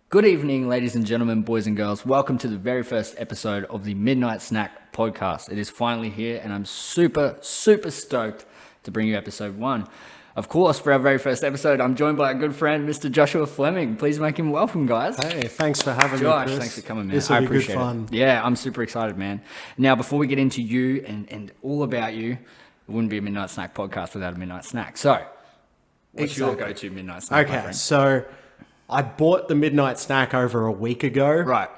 Good evening, ladies and gentlemen, boys and girls. Welcome to the very first episode of the Midnight Snack podcast. It is finally here, and I'm super stoked to bring you episode 1. Of course, for our very first episode, I'm joined by a good friend, Mr. Joshua Fleming. Please make him welcome, guys. Hey, thanks for having me, Josh, Chris. thanks for coming, man. This will I be good appreciate fun. it. Yeah, I'm super excited, man. Now, before we get into you and all about you, it wouldn't be a Midnight Snack podcast without a Midnight Snack. So, what's your go-to Midnight Snack, my Okay, friend? so I bought the midnight snack over a week ago. Right.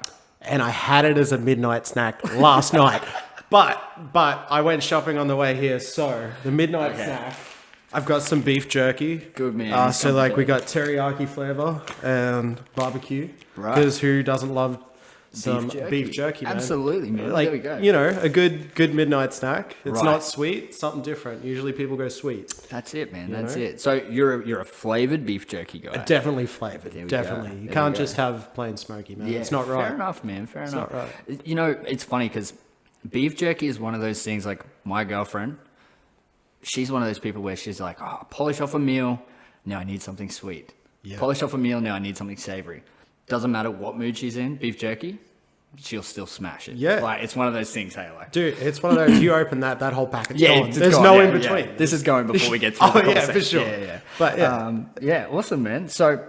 And I had it as a midnight snack last night. But I went shopping on the way here. So the midnight snack, I've got some beef jerky. Good, man. So like we got teriyaki flavor and barbecue. Right. Because who doesn't love some beef jerky, man? Absolutely, man. Like, there we go. you know, a good midnight snack. It's Right. not sweet, something different. Usually people go sweet. That's it, man. That's know? it. So you're a flavored beef jerky guy. Definitely flavored. we Definitely. go. You There can't we go. just have plain smoky, man. Yeah, It's not right. Fair enough, man. Fair enough. not right. You know, it's funny because beef jerky is one of those things. Like my girlfriend, she's one of those people where she's like, "Oh, polish off a meal. Now I need something sweet. Yeah. Polish off a meal. Now I need something savory." Doesn't matter what mood she's in. Beef jerky, she'll still smash it. Yeah. Like it's one of those things. Hey, like. Dude, it's one of those, you open that whole package Yeah, gone. it's There's gone, no yeah, in between. yeah. This is going before we get through Oh, the yeah, concept. for sure. Yeah. But yeah. Yeah, awesome, man. So,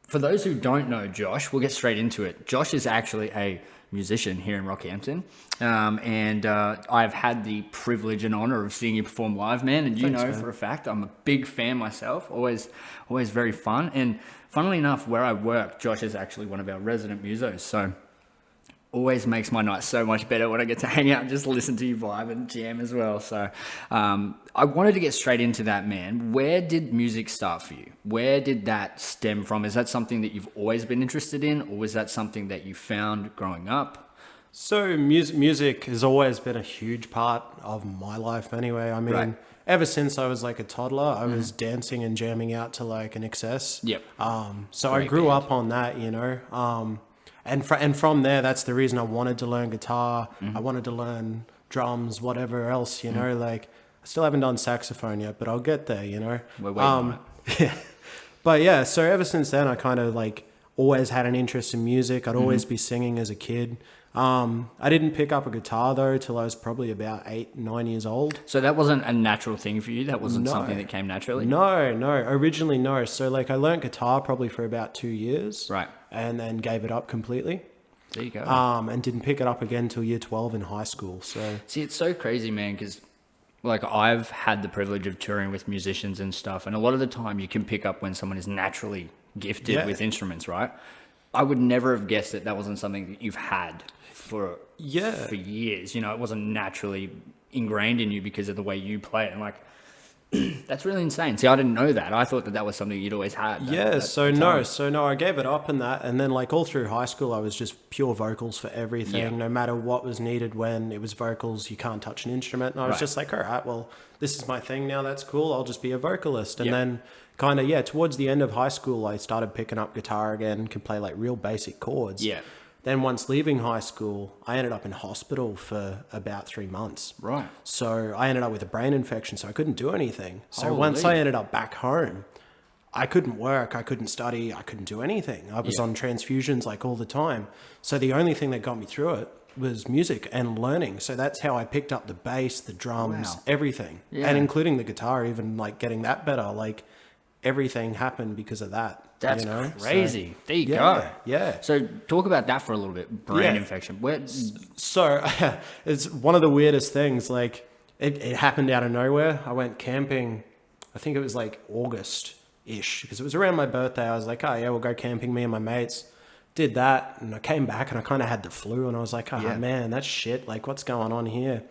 for those who don't know Josh, we'll get straight into it. Josh is actually a musician here in Rockhampton, and I've had the privilege and honor of seeing you perform live, man. And you Thanks, know man. for a fact, I'm a big fan myself. Always very fun. And funnily enough, where I work, Josh is actually one of our resident musos. So. Always makes my night so much better when I get to hang out and just listen to you vibe and jam as well. So I wanted to get straight into that, man. Where did music start for you? Where did that stem from? Is that something that you've always been interested in, or was that something that you found growing up? So music has always been a huge part of my life anyway. I mean, Right. ever since I was like a toddler, I was dancing and jamming out to like an excess. Yep. So I Great grew band. up on that, you know. And from there, that's the reason I wanted to learn guitar. I wanted to learn drums, whatever else, you know. Like I still haven't done saxophone yet, but I'll get there, you know. We're waiting on it. Yeah. But yeah, so ever since then, I kind of like always had an interest in music. I'd always be singing as a kid. I didn't pick up a guitar though till I was probably about 8, 9 years old. So that wasn't a natural thing for you? That wasn't No. something that came naturally? No, originally no. So like I learned guitar probably for about 2 years. Right. And then gave it up completely. There you go. And didn't pick it up again until year 12 in high school. So See, it's so crazy, man, because like I've had the privilege of touring with musicians and stuff, and a lot of the time you can pick up when someone is naturally gifted Yeah. with instruments, right? I would never have guessed that wasn't something that you've had for years. You know, it wasn't naturally ingrained in you because of the way you play it. And like, that's really insane. See, I didn't know that. I thought that was something you'd always had. so no, I gave it up and that, and then like all through high school, I was just pure vocals for everything. Yeah. No matter what was needed, when it was vocals, you can't touch an instrument. And I was Right. just like, all right, well, this is my thing now. That's cool. I'll just be a vocalist. And Yeah. then kind of towards the end of high school, I started picking up guitar again, could play like real basic chords. Yeah. Then once leaving high school, I ended up in hospital for about 3 months. Right. So I ended up with a brain infection, so I couldn't do anything. So once I Holy. ended up back home, I couldn't work, I couldn't study, I couldn't do anything. I was Yeah. on transfusions like all the time. So the only thing that got me through it was music and learning. So that's how I picked up the bass, the drums, Wow. everything. Yeah. And including the guitar, even like getting that better. Like everything happened because of that. That's you know? crazy. There you yeah, go. yeah. So talk about that for a little bit. Brain Yeah. infection. Where? So it's one of the weirdest things. Like it happened out of nowhere. I went camping. I think it was like August-ish because it was around my birthday. I was like, oh yeah, we'll go camping, me and my mates. Did that and I came back and I kind of had the flu and I was like, oh Yeah. man, that's shit. Like what's going on here?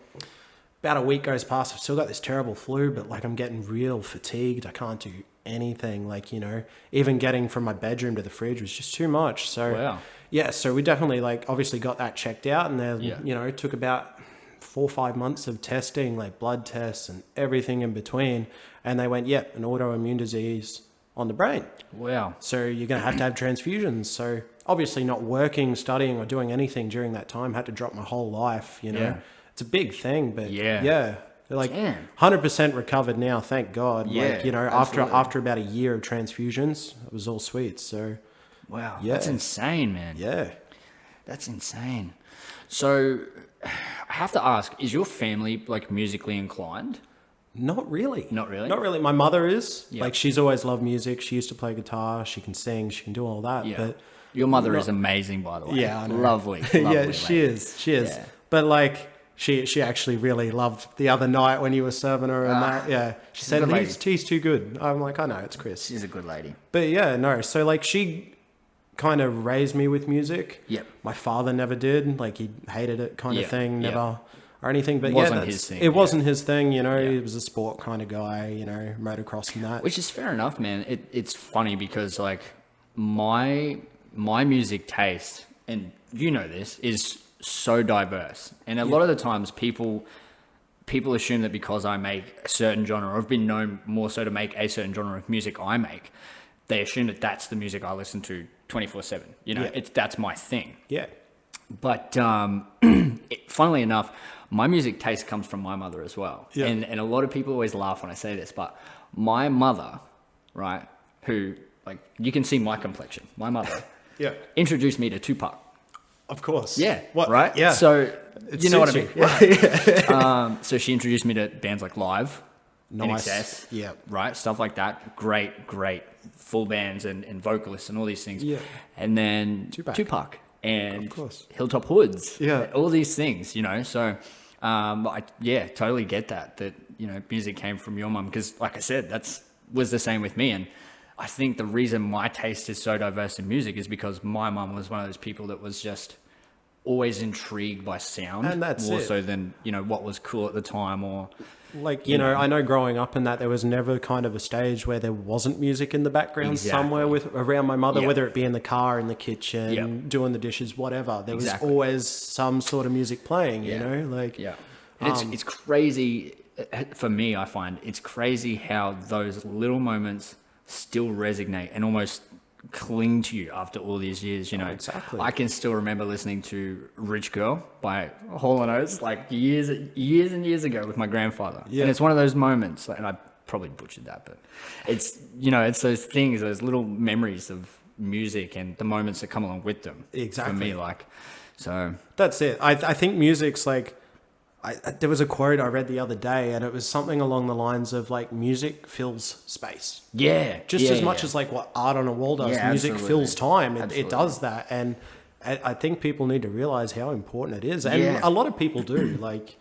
About a week goes past. I've still got this terrible flu, but like I'm getting real fatigued. I can't do anything. Like, you know, even getting from my bedroom to the fridge was just too much. So Wow. yeah, so we definitely like obviously got that checked out and then, Yeah. you know, it took about 4 or 5 months of testing, like blood tests and everything in between. And they went, yep, an autoimmune disease on the brain. Wow. So you're going to have transfusions. So obviously not working, studying or doing anything during that time, had to drop my whole life, you know. Yeah. It's a big thing, but Yeah. yeah. Like Damn. 100% recovered now, thank God. Yeah, like, you know, absolutely. after about a year of transfusions, it was all sweet. So Wow. Yeah. That's insane, man. Yeah. That's insane. So I have to ask, is your family like musically inclined? Not really. Not really? Not really. My mother is. Yeah. Like, she's always loved music. She used to play guitar. She can sing. She can do all that. Yeah. But Your mother is amazing, by the way. Yeah, I know. Lovely. yeah, she is. She is. Yeah. But like, she actually really loved the other night when you were serving her and that. Yeah. She said, good lady. he's too good. I'm like, I know, it's Chris. She's a good lady. But yeah, no. So like, she kind of raised me with music. Yep. My father never did. Like, he hated it kind Yeah, of thing. yeah. Never. Or anything, but Wasn't yeah, his thing, it yeah. wasn't his thing, you know. Yeah. He was a sport kind of guy, you know, motocross and that. Which is fair enough, man. It's funny because like my music taste, and you know this, is so diverse. And a lot of the times people assume that because I make a certain genre, or I've been known more so to make a certain genre of music I make, they assume that that's the music I listen to 24/7. You know, Yeah. that's my thing. Yeah. But funnily enough, my music taste comes from my mother as well. Yeah. And a lot of people always laugh when I say this, but my mother, right, who, like, you can see my complexion. My mother Yeah. introduced me to Tupac. Of course. Yeah. What? Right? Yeah. So, It you know what I suits mean? you. Right. So she introduced me to bands like Live, Nice. NXS, Yeah. right? Stuff like that. Great full bands and vocalists and all these things. Yeah. And then Tupac. Tupac and Of course. Hilltop Hoods. Yeah. All these things, you know. So, I totally get that, you know, music came from your mum because, like I said, was the same with me. And I think the reason my taste is so diverse in music is because my mum was one of those people that was just always intrigued by sound, And that's more it. so than, you know, what was cool at the time, or Like, you know, I know growing up in that there was never kind of a stage where there wasn't music in the background Exactly. somewhere around my mother, Yeah. whether it be in the car, in the kitchen, Yeah. doing the dishes, whatever. There Exactly. was always some sort of music playing, you know? Like, yeah. And it's crazy for me. I find it's crazy how those little moments still resonate and almost cling to you after all these years. You know, exactly. I can still remember listening to "Rich Girl" by Hall & Oates like years and years ago with my grandfather. Yeah. And it's one of those moments, and I probably butchered that, but it's, you know, it's those things, those little memories of music and the moments that come along with them. Exactly. For me, like, so that's it. I think music's like, there was a quote I read the other day, and it was something along the lines of like, music fills space. yeah, Just yeah, as much yeah. as like what art on a wall does, Yeah, music absolutely. fills time. It Absolutely. does that. And I think people need to realize how important it is. And Yeah. a lot of people do. Like,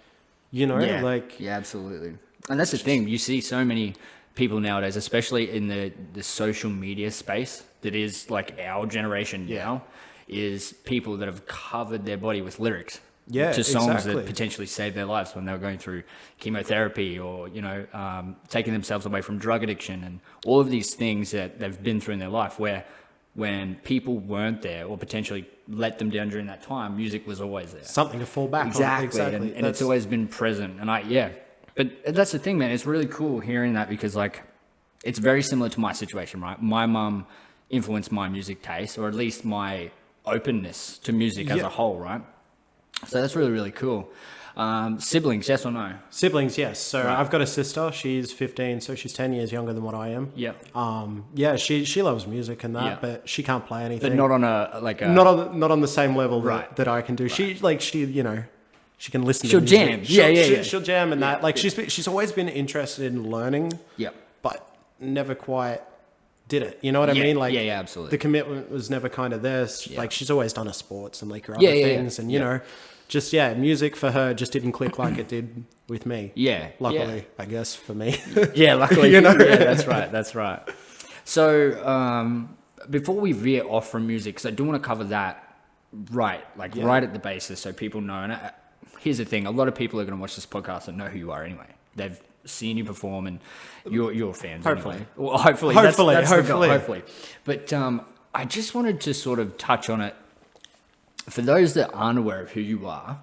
you know, Yeah, like, yeah, absolutely. And that's the thing. You see so many people nowadays, especially in the social media space, that is like our generation now, is people that have covered their body with lyrics. Yeah, to songs exactly. that potentially saved their lives when they were going through chemotherapy, or, you know, taking themselves away from drug addiction, and all of these things that they've been through in their life, where when people weren't there or potentially let them down during that time, music was always there. something to fall back on. Exactly. And it's always been present. And but that's the thing, man. It's really cool hearing that, because like, it's very similar to my situation, right? My mum influenced my music taste, or at least my openness to music as Yeah. a whole, right? So that's really, really cool. Siblings, yes or no? Siblings, yes. So Right. I've got a sister. She's 15, so she's 10 years younger than what I am. Yeah. Yeah, she loves music and that, Yeah. but she can't play anything. But not on a, like a... not on the same level Right. that I can do. She you know, she can listen. She'll to music. jam. Yeah. She'll jam and that. Like, she's always been interested in learning. Yeah. But never quite did it. You know what I Yeah, mean? Like, yeah, absolutely. The commitment was never kind of there. Yeah. Like, she's always done her sports and like her Yeah, other yeah, things, yeah. and you Yeah. know, just music for her just didn't click like it did with me. Yeah. Luckily, I guess, for me. Yeah, luckily. You know? Yeah, that's right. So, before we veer off from music, because I do want to cover that right at the basis, so people know. And here's the thing: a lot of people are going to watch this podcast and know who you are anyway. They've seen you perform, and you're fans. Hopefully. Anyway. Well, hopefully. That's the goal, hopefully. But I just wanted to sort of touch on it for those that aren't aware of who you are.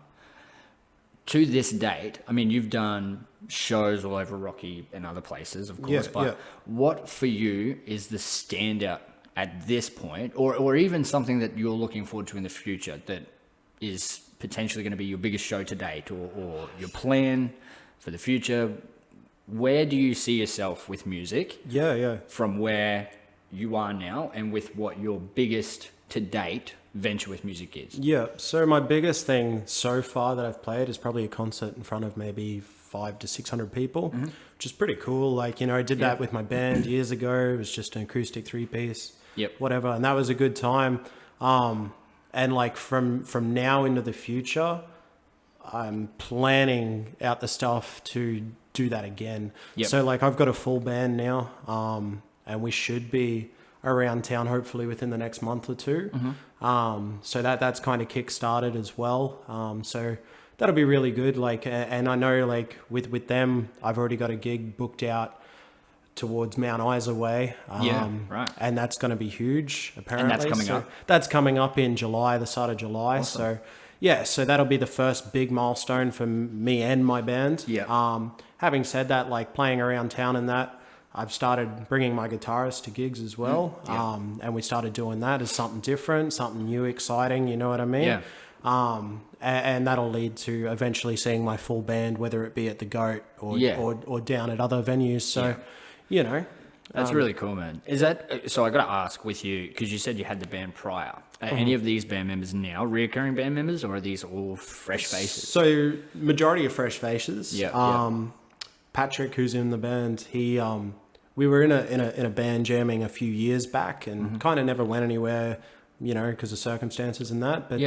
To this date, I mean, you've done shows all over Rocky and other places, of course, but what for you is the standout at this point, or even something that you're looking forward to in the future that is potentially going to be your biggest show to date, or your plan for the future? Where do you see yourself with music Yeah. from where you are now and with what your biggest to date venture with music is? Yeah. So my biggest thing so far that I've played is probably a concert in front of maybe 500 to 600 people, which is pretty cool. Like, you know, I did that with my band years ago. It was just an acoustic 3-piece, whatever. And that was a good time. And like from now into the future, I'm planning out the stuff to do that again. So like I've got a full band now, and we should be around town hopefully within the next month or two. So that's kind of kick-started as well. So that'll be really good. Like, and I know like with them, I've already got a gig booked out towards Mount Isa way. Right. And that's going to be huge, apparently. And that's coming up? That's coming up in July, the start of July. Awesome. So yeah, so that'll be the first big milestone for me and my band. Having said that, like playing around town and that, I've started bringing my guitarist to gigs as well. And we started doing that as something different, something new, exciting, you know what I mean? And that'll lead to eventually seeing my full band, whether it be at the Goat or down at other venues. So, you know. That's really cool, man. Is that, so I got to ask with you, because you said you had the band prior. Are any of these band members now reoccurring band members, or are these all fresh faces? So majority of fresh faces. Patrick, who's in the band, we were in a band jamming a few years back and kind of never went anywhere, you know, because of circumstances and that. But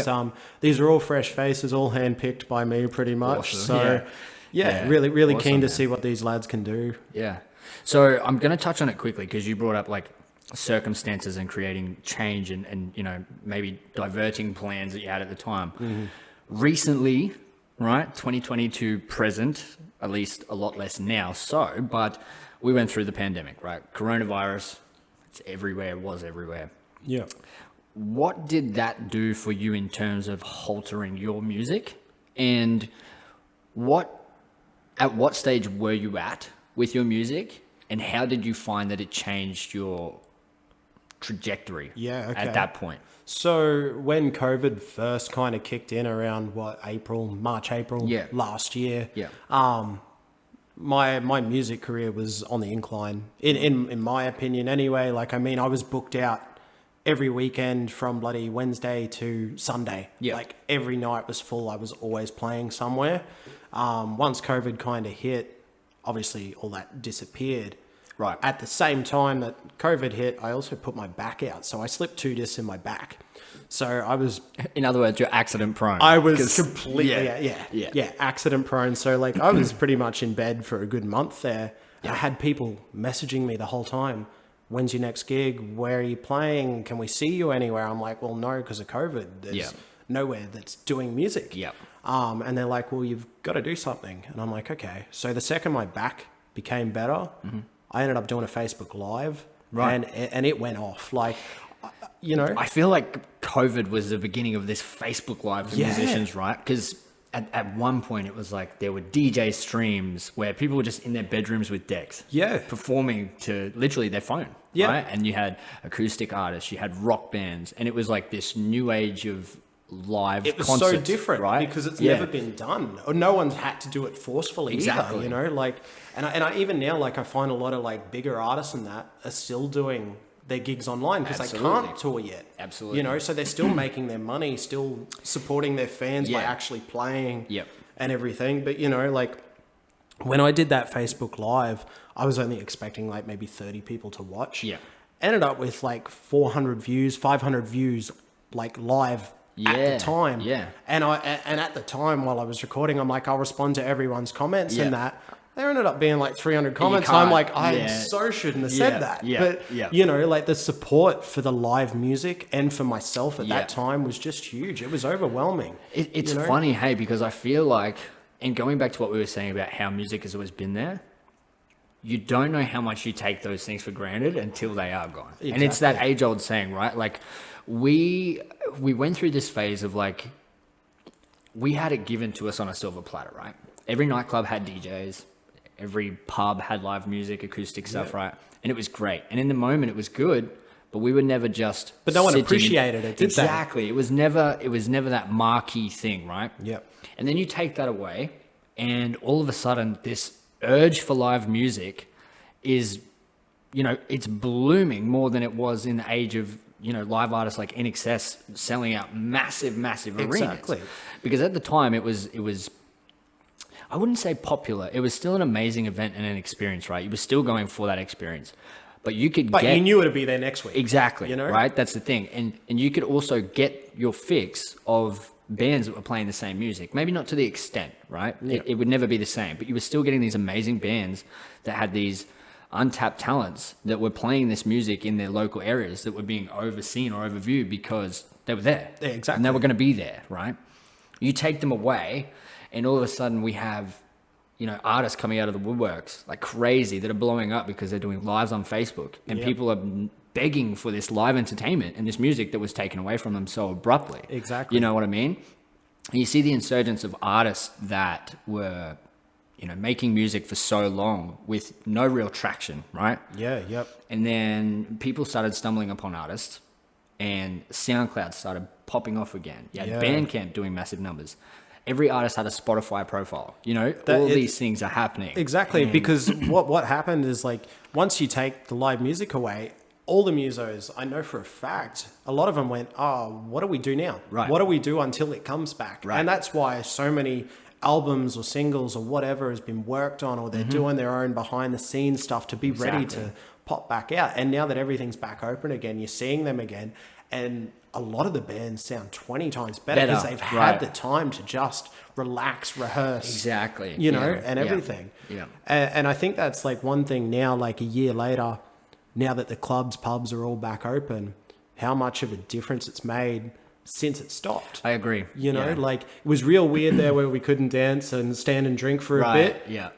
these are all fresh faces, all handpicked by me pretty much. Awesome. So really awesome, keen to man. see what these lads can do. Yeah. So I'm going to touch on it quickly because you brought up like circumstances and creating change and you know, maybe diverting plans that you had at the time. Recently, right, 2022 present, at least a lot less now so, but we went through the pandemic, right? Coronavirus, it's everywhere, was everywhere. Yeah. What did that do for you in terms of haltering your music? And at what stage were you at with your music? And how did you find that it changed your trajectory at that point? So when COVID first kind of kicked in around March, April last year, my music career was on the incline in my opinion anyway. Like, I mean, I was booked out every weekend from bloody Wednesday to Sunday. Like every night was full. I was always playing somewhere. Once COVID kind of hit, obviously all that disappeared. Right. At the same time that COVID hit, I also put my back out. So I slipped 2 discs in my back. So I was... In other words, you're accident prone. I was completely... accident prone. So like I was pretty much in bed for a good month there. I had people messaging me the whole time. When's your next gig? Where are you playing? Can we see you anywhere? I'm like, well, no, because of COVID. There's nowhere that's doing music. And they're like, well, you've got to do something. And I'm like, okay. So the second my back became better, I ended up doing a Facebook Live. And it went off. Like, you know. I feel like COVID was the beginning of this Facebook Live for musicians, right? Because at one point it was like there were DJ streams where people were just in their bedrooms with decks. Performing to literally their phone. Right? And you had acoustic artists, you had rock bands. And it was like this new age of live it was concerts, so different, right? Because it's never been done, or no one's had to do it forcefully either, you know. Like, and I even now, like, I find a lot of like bigger artists and that are still doing their gigs online because they can't tour yet. You know, so they're still making their money, still supporting their fans by actually playing and everything. But you know, like when I did that Facebook Live, I was only expecting like maybe 30 people to watch. Ended up with like 400 views, 500 views, like live. At the time. And at the time while I was recording, I'm like, I'll respond to everyone's comments and that. There ended up being like 300 comments. I'm like, I so shouldn't have said that. But, you know, like the support for the live music and for myself at that time was just huge. It was overwhelming. It's funny, hey, because I feel like, and going back to what we were saying about how music has always been there, you don't know how much you take those things for granted until they are gone. And it's that age-old saying, right? Like, we went through this phase of like, we had it given to us on a silver platter, right? Every nightclub had DJs. Every pub had live music, acoustic stuff, right? And it was great. And in the moment, it was good, but we were never just... But no one appreciated it, did exactly. They? It was never that marquee thing, right? And then you take that away, and all of a sudden, this urge for live music is you know, it's blooming more than it was in the age of, you know, live artists like NXS selling out massive arenas. Exactly. Because at the time it was, I wouldn't say popular. It was still an amazing event and an experience, right? You were still going for that experience. But you could But you knew it'd be there next week. Exactly, you know? right? That's the thing. And you could also get your fix of bands that were playing the same music. Maybe not to the extent, right? Yeah. It would never be the same. But you were still getting these amazing bands that had these untapped talents that were playing this music in their local areas that were being overseen or overviewed because they were there. Yeah, exactly. And they were going to be there, right? You take them away, and all of a sudden we have, you know, artists coming out of the woodworks like crazy that are blowing up because they're doing lives on Facebook, and people are begging for this live entertainment and this music that was taken away from them so abruptly. Exactly. You know what I mean? And you see the insurgence of artists that were, you know, making music for so long with no real traction, right? Yeah, yep. And then people started stumbling upon artists, and SoundCloud started popping off again. You had Bandcamp doing massive numbers. Every artist had a Spotify profile. You know, all these things are happening. Exactly, because what happened is, like, once you take the live music away, all the musos, I know for a fact, a lot of them went, oh, what do we do now? Right. What do we do until it comes back? Right. And that's why so many albums or singles or whatever has been worked on, or they're doing their own behind the scenes stuff to be ready to pop back out. And now that everything's back open again, you're seeing them again. And a lot of the bands sound 20 times better because they've had the time to just relax, rehearse. Exactly. You know, and everything. Yeah. And I think that's like one thing now, like a year later, now that the clubs, pubs are all back open, how much of a difference it's made since it stopped. I agree. You know, like it was real weird there where we couldn't dance and stand and drink for a bit. Yeah.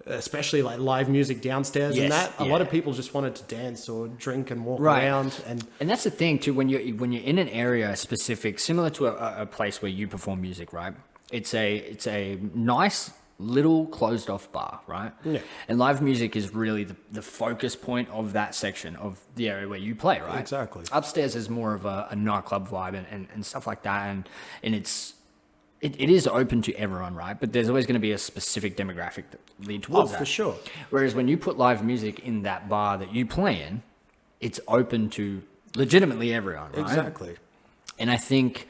Especially like live music downstairs and that. A lot of people just wanted to dance or drink and walk around. And that's the thing too, when you're in an area specific, similar to a place where you perform music, right? It's a nice little closed off bar, right? Yeah. And live music is really the focus point of that section of the area where you play, right? Exactly. Upstairs is more of a nightclub vibe and stuff like that, and it is open to everyone, right? But there's always going to be a specific demographic that lead towards that. For sure. Whereas when you put live music in that bar that you play in, it's open to legitimately everyone, right? Exactly. And I think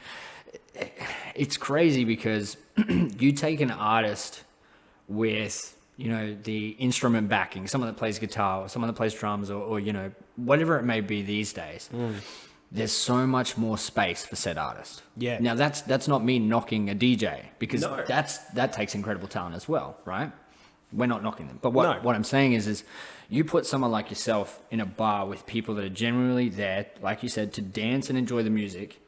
it's crazy because you take an artist with, you know, the instrument backing, someone that plays guitar, or someone that plays drums, or you know, whatever it may be these days. There's so much more space for said artist. Yeah. Now that's not me knocking a DJ, because that takes incredible talent as well, right? We're not knocking them. But what I'm saying is you put someone like yourself in a bar with people that are genuinely there, like you said, to dance and enjoy the music.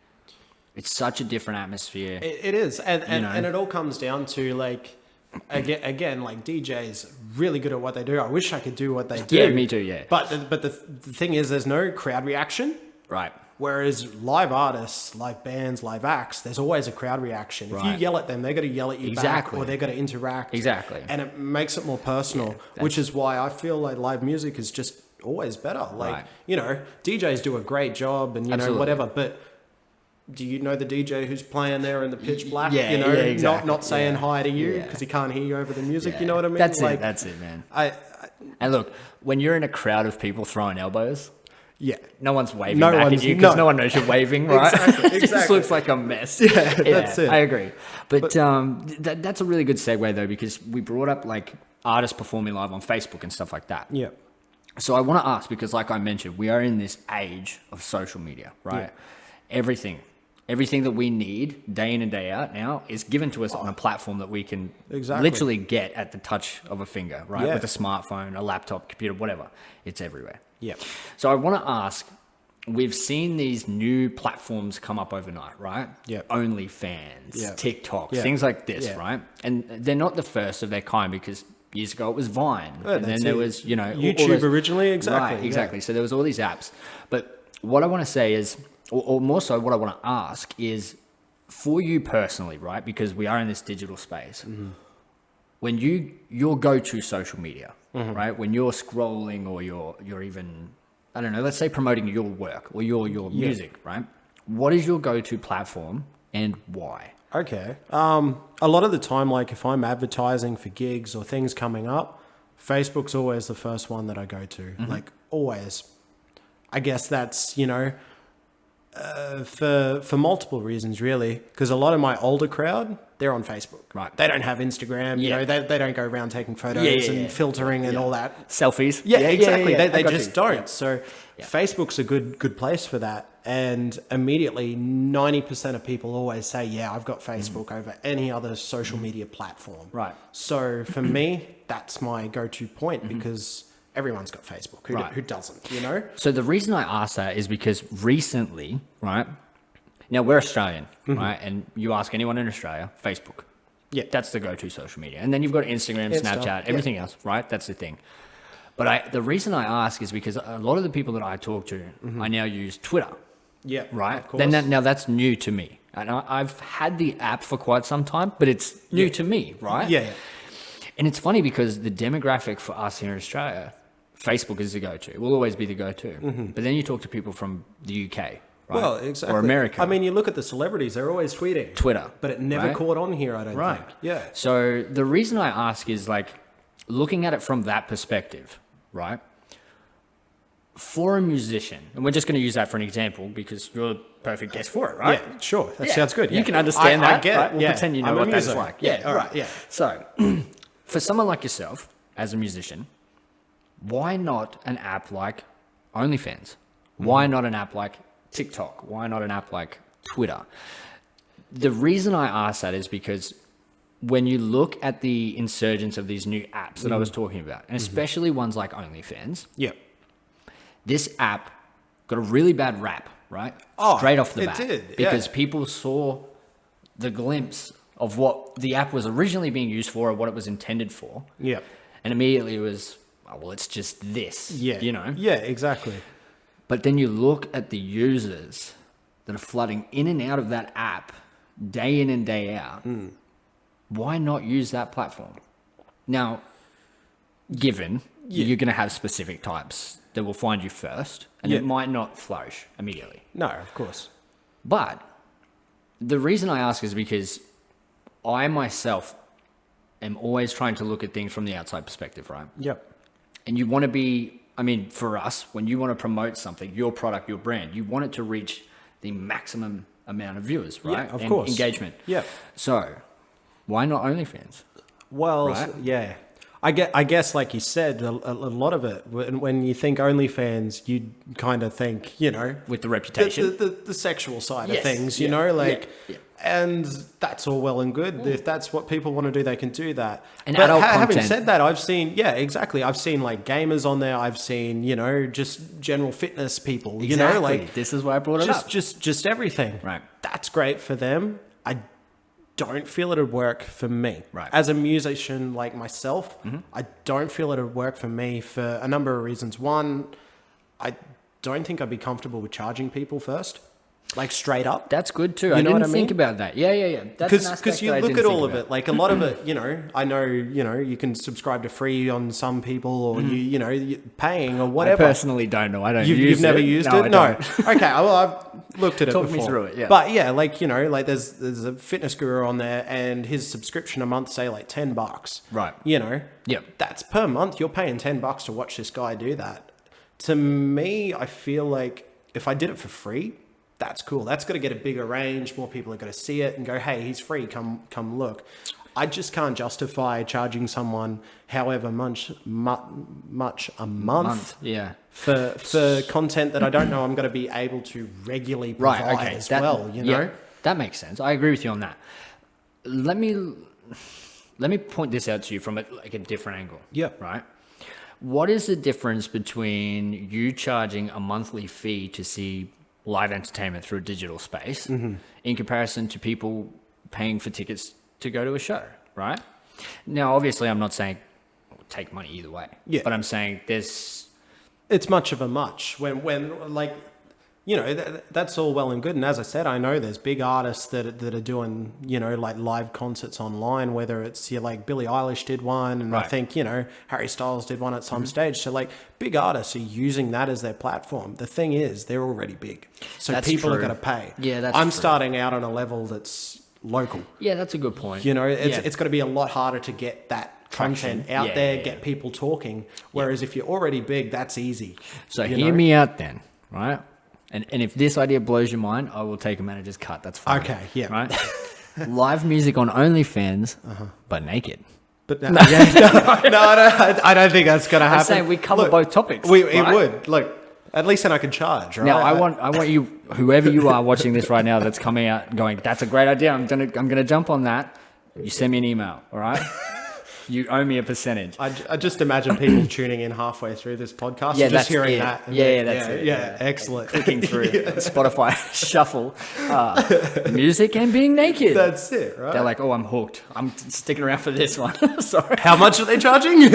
It's such a different atmosphere. It is. And it all comes down to like, again, like DJs really good at what they do. I wish I could do what they do. Yeah, me too, yeah. But the thing is, there's no crowd reaction. Right. Whereas live artists, live bands, live acts, there's always a crowd reaction. If you yell at them, they're going to yell at you back, or they're going to interact. Exactly. And it makes it more personal, which is why I feel like live music is just always better. Like, you know, DJs do a great job and, you know, whatever, but do you know the DJ who's playing there in the pitch black? Yeah, you know, exactly. not saying hi to you because he can't hear you over the music. You know what I mean? That's like, That's it, man. And look, when you're in a crowd of people throwing elbows, yeah, no one's waving back at you because no one knows you're waving, right? Exactly. It just looks like a mess. Yeah, that's it. I agree. But that's a really good segue though, because we brought up like artists performing live on Facebook and stuff like that. Yeah. So I want to ask, because like I mentioned, we are in this age of social media, right? Yeah. Everything that we need day in and day out now is given to us on a platform that we can literally get at the touch of a finger, right? Yeah. With a smartphone, a laptop, computer, whatever. It's everywhere. Yeah. So I want to ask, we've seen these new platforms come up overnight, right? Yeah. OnlyFans, TikTok, things like this, right? And they're not the first of their kind, because years ago it was Vine. And then there was, you know... YouTube originally, exactly. Right, exactly. So there was all these apps. But what I want to say is, or more so what I want to ask is, for you personally, right? Because we are in this digital space. Mm-hmm. When your go-to social media, right? When you're scrolling, or you're even, I don't know, let's say promoting your work or your music, right? What is your go-to platform and why? Okay. A lot of the time, like if I'm advertising for gigs or things coming up, Facebook's always the first one that I go to, like always. I guess that's, for multiple reasons, really, because a lot of my older crowd, they're on Facebook. Right. They don't have Instagram. They don't go around taking photos and filtering and all that. Selfies. Yeah, exactly. They I just you. don't. So Facebook's a good place for that. And immediately 90% of people always say, yeah, I've got Facebook over any other social media platform. Right. So for me, that's my go-to point because everyone's got Facebook. Who doesn't, So the reason I ask that is because recently, right? Now we're Australian, right? And you ask anyone in Australia, Facebook. Yeah. That's the go-to social media. And then you've got Instagram, Snapchat, everything else, right? That's the thing. But the reason I ask is because a lot of the people that I talk to, I now use Twitter. Yeah, right. Of course. Now that's new to me, and I've had the app for quite some time, but it's new to me, right? Yeah. And it's funny because the demographic for us here in Australia, Facebook is the go-to. It will always be the go-to. But then you talk to people from the UK, right? Well, exactly. Or America. I mean, you look at the celebrities; they're always tweeting Twitter, but it never caught on here. I don't think. Yeah. So the reason I ask is like looking at it from that perspective, right? For a musician, and we're just going to use that for an example because you're the perfect guest for it, right? Yeah, sure. That sounds good. You can understand that. I get it. Right? We'll pretend you know what that's like. Yeah, all right. Yeah. So, for someone like yourself, as a musician, why not an app like OnlyFans? Why not an app like TikTok? Why not an app like Twitter? The reason I ask that is because when you look at the insurgence of these new apps that I was talking about, and especially ones like OnlyFans, this app got a really bad rap, right? Straight off the bat. It did, because people saw the glimpse of what the app was originally being used for or what it was intended for. Yeah. And immediately it was, oh, well, it's just this, Yeah. Yeah, exactly. But then you look at the users that are flooding in and out of that app day in and day out. Why not use that platform? Now, given you're going to have specific types that will find you first, and it might not flourish immediately. No, of course. But the reason I ask is because I myself am always trying to look at things from the outside perspective, right? Yep. And you want to be, for us, when you want to promote something, your product, your brand, you want it to reach the maximum amount of viewers, right? Yeah, of course. Engagement. Yeah. So, why not OnlyFans? Well, right? Yeah. I guess, like you said, a lot of it, when you think OnlyFans, you kind of think, with the reputation, the sexual side of things, and that's all well and good. If that's what people want to do, they can do that. And but adult having content. said that, I've seen, I've seen like gamers on there. I've seen, just general fitness people, Exactly. This is why I brought it up. Just everything. Right. That's great for them. I don't feel it'd work for me. Right. As a musician like myself, I don't feel it'd work for me for a number of reasons. One, I don't think I'd be comfortable with charging people first, like straight up. That's good too. You I know didn't what I think mean? about that. Yeah. Because you look at all of it, like a lot of it, I know, you can subscribe to free on some people, or you're paying or whatever. I personally don't know. I don't. You've never used it? No. Okay. Well, I've looked at it Talk before. me through it. Yeah. But yeah, there's a fitness guru on there, and his subscription a month, say like $10. Right. Yep. That's per month. You're paying $10 to watch this guy do that. To me, I feel like if I did it for free, that's cool. That's got to get a bigger range. More people are going to see it and go, hey, he's free. Come look. I just can't justify charging someone however much a month for content that I don't know I'm going to be able to regularly provide as well. That makes sense. I agree with you on that. Let me point this out to you from a different angle. Yeah. Right. What is the difference between you charging a monthly fee to see live entertainment through a digital space in comparison to people paying for tickets to go to a show, right? Now, obviously, I'm not saying take money either way, but I'm saying it's much of a much when like, that's all well and good. And as I said, I know there's big artists that are doing, like live concerts online, whether it's like Billie Eilish did one. And I think, Harry Styles did one at some stage. So like big artists are using that as their platform. The thing is, they're already big. So that's people true. are going to pay. Yeah, I'm starting out on a level that's local. Yeah, that's a good point. It's got to be a lot harder to get that content Traction. out there, Yeah. get people talking. Whereas if you're already big, that's easy. So you hear know? me out then, right? And if this idea blows your mind, I will take a manager's cut. That's fine. Okay, yeah. Right? Live music on OnlyFans, but naked. But no, I don't think that's going to happen. I'm saying we cover both topics. It right? would. Look, at least then I can charge, right? Now I want you, whoever you are watching this right now, that's coming out and going, that's a great idea. I'm gonna jump on that. You send me an email, all right? You owe me a percentage. I just imagine people tuning in halfway through this podcast, Yeah, and just that's hearing it. that. And That's it. Yeah, excellent. Clicking through Spotify shuffle, music and being naked. That's it, right? They're like, oh, I'm hooked. I'm sticking around for this one. Sorry. How much are they charging?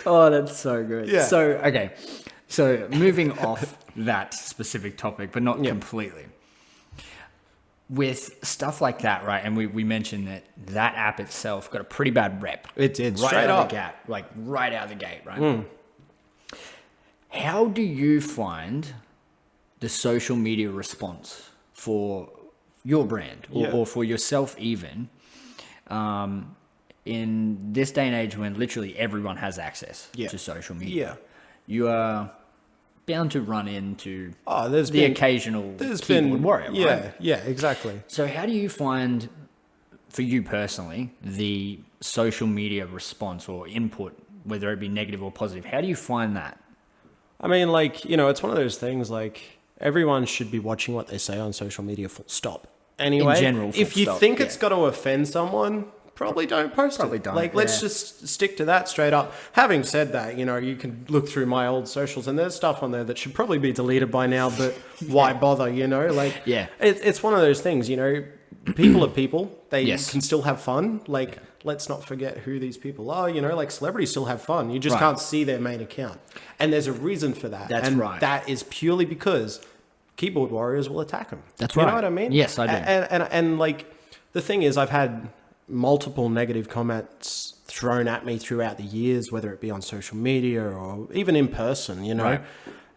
Oh, that's so good. Yeah. So, okay. So, moving off that specific topic, but not completely. With stuff like that, right? And we mentioned that app itself got a pretty bad rep. It did, right straight out up. of the gate, like right out of the gate, right? How do you find the social media response for your brand or for yourself even in this day and age when literally everyone has access to social media? You are bound to run into the occasional keyboard warrior, right? Yeah, exactly. So how do you find, for you personally, the social media response or input, whether it be negative or positive? How do you find that? I mean, like, it's one of those things, like, everyone should be watching what they say on social media, full stop. Anyway, In general, full if you stop, think it's going to offend someone, probably don't post Probably it. don't, Like, let's just stick to that straight up. Having said that, you can look through my old socials and there's stuff on there that should probably be deleted by now, but why bother, Like, it's one of those things, people are people. They can still have fun. Like, let's not forget who these people are, like celebrities still have fun. You just can't see their main account. And there's a reason for that. That's right. That is purely because keyboard warriors will attack them. That's You right. know what I mean? Yes, I do. And like, the thing is, I've had multiple negative comments thrown at me throughout the years, whether it be on social media or even in person, Right.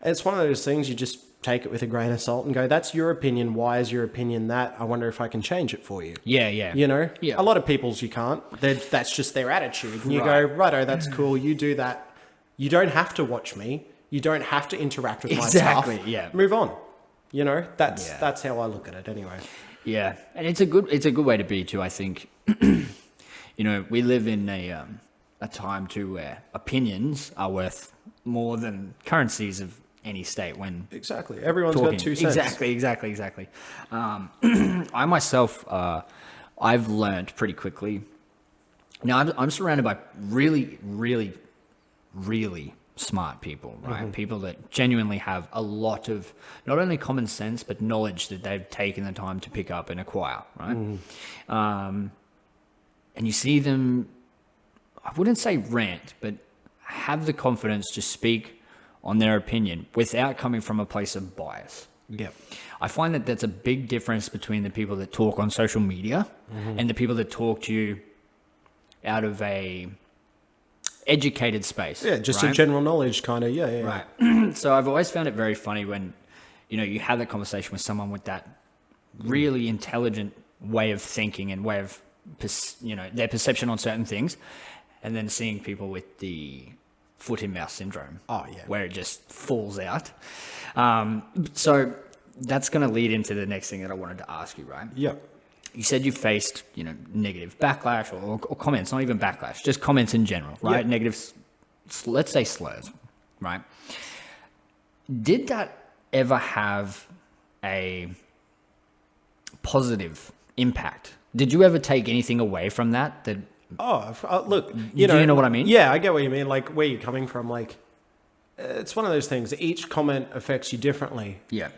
It's one of those things you just take it with a grain of salt and go, that's your opinion. Why is your opinion that? I wonder if I can change it for you. Yeah. A lot of people's you can't. That's just their attitude. And you go, righto, that's cool. You do that. You don't have to watch me. You don't have to interact with my stuff. Exactly, yeah. Move on. That's how I look at it anyway. Yeah, and it's a good way to be too, I think. We live in a time too where opinions are worth more than currencies of any state when Exactly. Everyone's talking. got 2 cents. Exactly. I myself, I've learned pretty quickly. Now I'm surrounded by really, really, really smart people, right? People that genuinely have a lot of not only common sense but knowledge that they've taken the time to pick up and acquire, right? And you see them, I wouldn't say rant, but have the confidence to speak on their opinion without coming from a place of bias. Yeah. I find that that's a big difference between the people that talk on social media and the people that talk to you out of a educated space. Yeah, just right? a general knowledge kind of, yeah. Right. So I've always found it very funny when, you have that conversation with someone with that really intelligent way of thinking and way of, their perception on certain things, and then seeing people with the foot in mouth syndrome. Oh, yeah. Where it just falls out. So that's going to lead into the next thing that I wanted to ask you, right? Yep. You said you faced, negative backlash or comments, not even backlash, just comments in general, right? Yep. Negative, let's say slurs, right? Did that ever have a positive impact? Did you ever take anything away from that? Look, Do you know what I mean? Yeah, I get what you mean. Like, where you're coming from, like, it's one of those things. Each comment affects you differently. Yeah.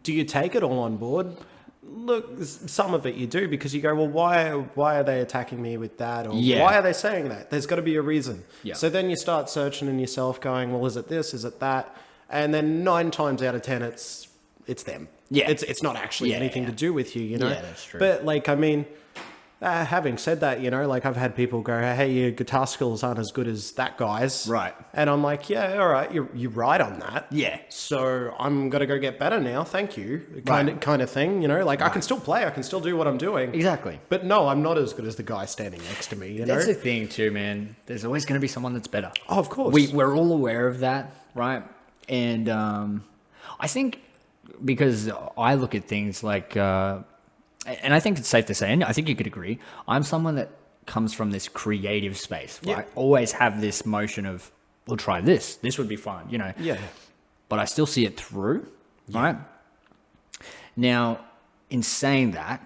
Do you take it all on board? Look, some of it you do because you go, well, why are they attacking me with that? Or why are they saying that? There's got to be a reason. Yeah. So then you start searching in yourself going, well, is it this? Is it that? And then 9 times out of 10, it's them. Yeah. It's not actually anything to do with you, Yeah, that's true. But like, I mean, Having said that, you know, like I've had people go, hey, your guitar skills aren't as good as that guy's. Right. And I'm like, yeah, all right, you're right on that. Yeah. So I'm going to go get better now. Thank you. Kind of thing, you know, like I can still play. I can still do what I'm doing. Exactly. But no, I'm not as good as the guy standing next to me, you know? That's the thing too, man. There's always going to be someone that's better. Oh, of course. We're all aware of that, right? And I think because I look at things like... and I think it's safe to say, and I think you could agree, I'm someone that comes from this creative space. Right? Yeah. Always have this motion of, we'll try this. This would be fun, you know. Yeah. But I still see it through, right? Now, in saying that,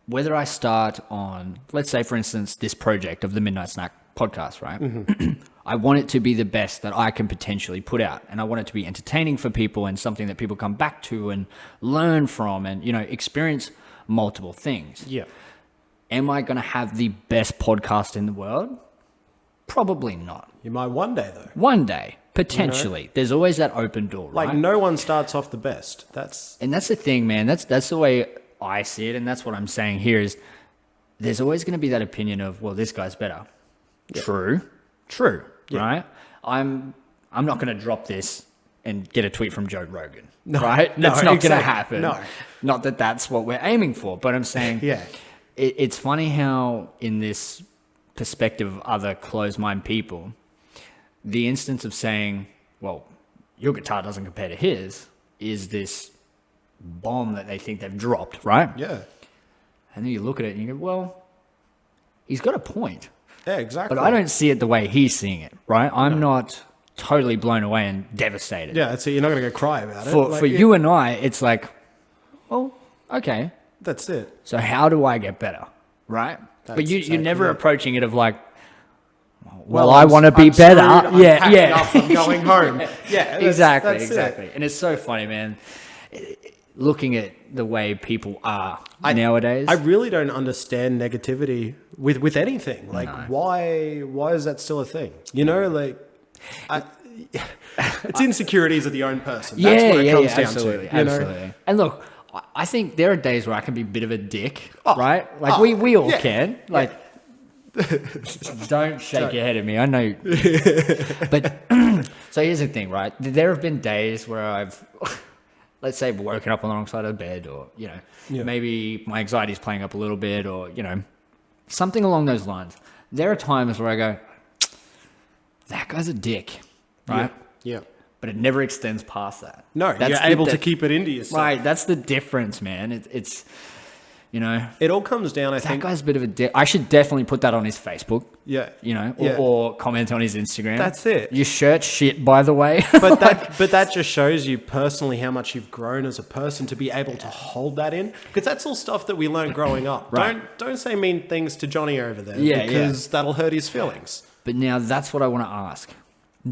whether I start on, let's say, for instance, this project of the Midnight Snack podcast, right? Mm-hmm. I want it to be the best that I can potentially put out. And I want it to be entertaining for people and something that people come back to and learn from and, you know, experience multiple things. Yeah. Am I going to have the best podcast in the world? Probably not. You might one day, though. One day, potentially. You know? There's always that open door, right? Like, no one starts off the best. And that's the thing, man. That's the way I see it, and that's what I'm saying here is there's always going to be that opinion of, well, this guy's better. Yeah. True, yeah. Right? I'm not going to drop this and get a tweet from Joe Rogan, right? That's not going to happen. No. Not that that's what we're aiming for, but I'm saying yeah. It's funny how in this perspective of other closed-minded people, the instance of saying, well, your guitar doesn't compare to his is this bomb that they think they've dropped, right? Yeah. And then you look at it and you go, well, he's got a point. Yeah, exactly. But I don't see it the way he's seeing it, right? I'm not totally blown away and devastated. Yeah, so you're not going to go cry about it. For you and I, it's like, well, okay. That's it. So how do I get better, right? But you're never approaching it of like, well, I want to be better. I'm going home. Yeah, exactly. And it's so funny, man. Looking at the way people are nowadays. I really don't understand negativity with anything. Like, why is that still a thing? You know, like, it's insecurities of the own person. That's what it comes down to. Absolutely. And look, I think there are days where I can be a bit of a dick, right? Like, we all can. Like, don't shake your head at me. I know. But, so here's the thing, right? There have been days where I've... let's say woken up on the wrong side of the bed or, you know, maybe my anxiety is playing up a little bit or, you know, something along those lines. There are times where I go, that guy's a dick, right? Yeah. But it never extends past that. No, you're able to keep it into yourself. Right, that's the difference, man. It's you know. It all comes down, I think. That guy's a bit of a dick. I should definitely put that on his Facebook. Yeah. You know, or comment on his Instagram. That's it. Your shirt's shit, by the way. But that just shows you personally how much you've grown as a person to be able to hold that in. Because that's all stuff that we learned growing up. Right. Don't say mean things to Johnny over there. Because that'll hurt his feelings. But now that's what I want to ask.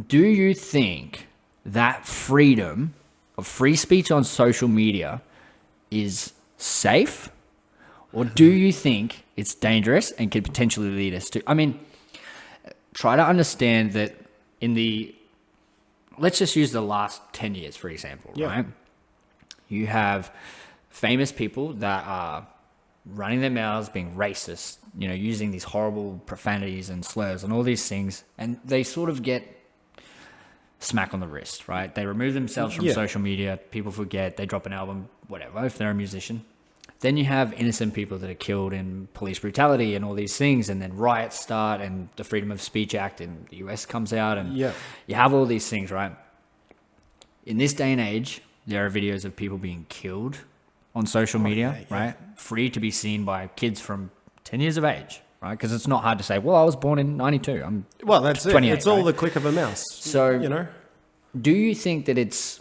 Do you think that freedom of free speech on social media is safe? Or do you think it's dangerous and could potentially lead us to... I mean, try to understand that let's just use the last 10 years, for example, right? You have famous people that are running their mouths, being racist, you know, using these horrible profanities and slurs and all these things, and they sort of get smack on the wrist, right? They remove themselves from social media, people forget, they drop an album, whatever, if they're a musician. Then you have innocent people that are killed in police brutality and all these things, and then riots start and the Freedom of Speech Act in the US comes out, and you have all these things, right? In this day and age, there are videos of people being killed on social media, right? Free to be seen by kids from 10 years of age, right? Because it's not hard to say, well, I was born in 92. I'm 28, It's all the click of a mouse. So, you know, do you think that it's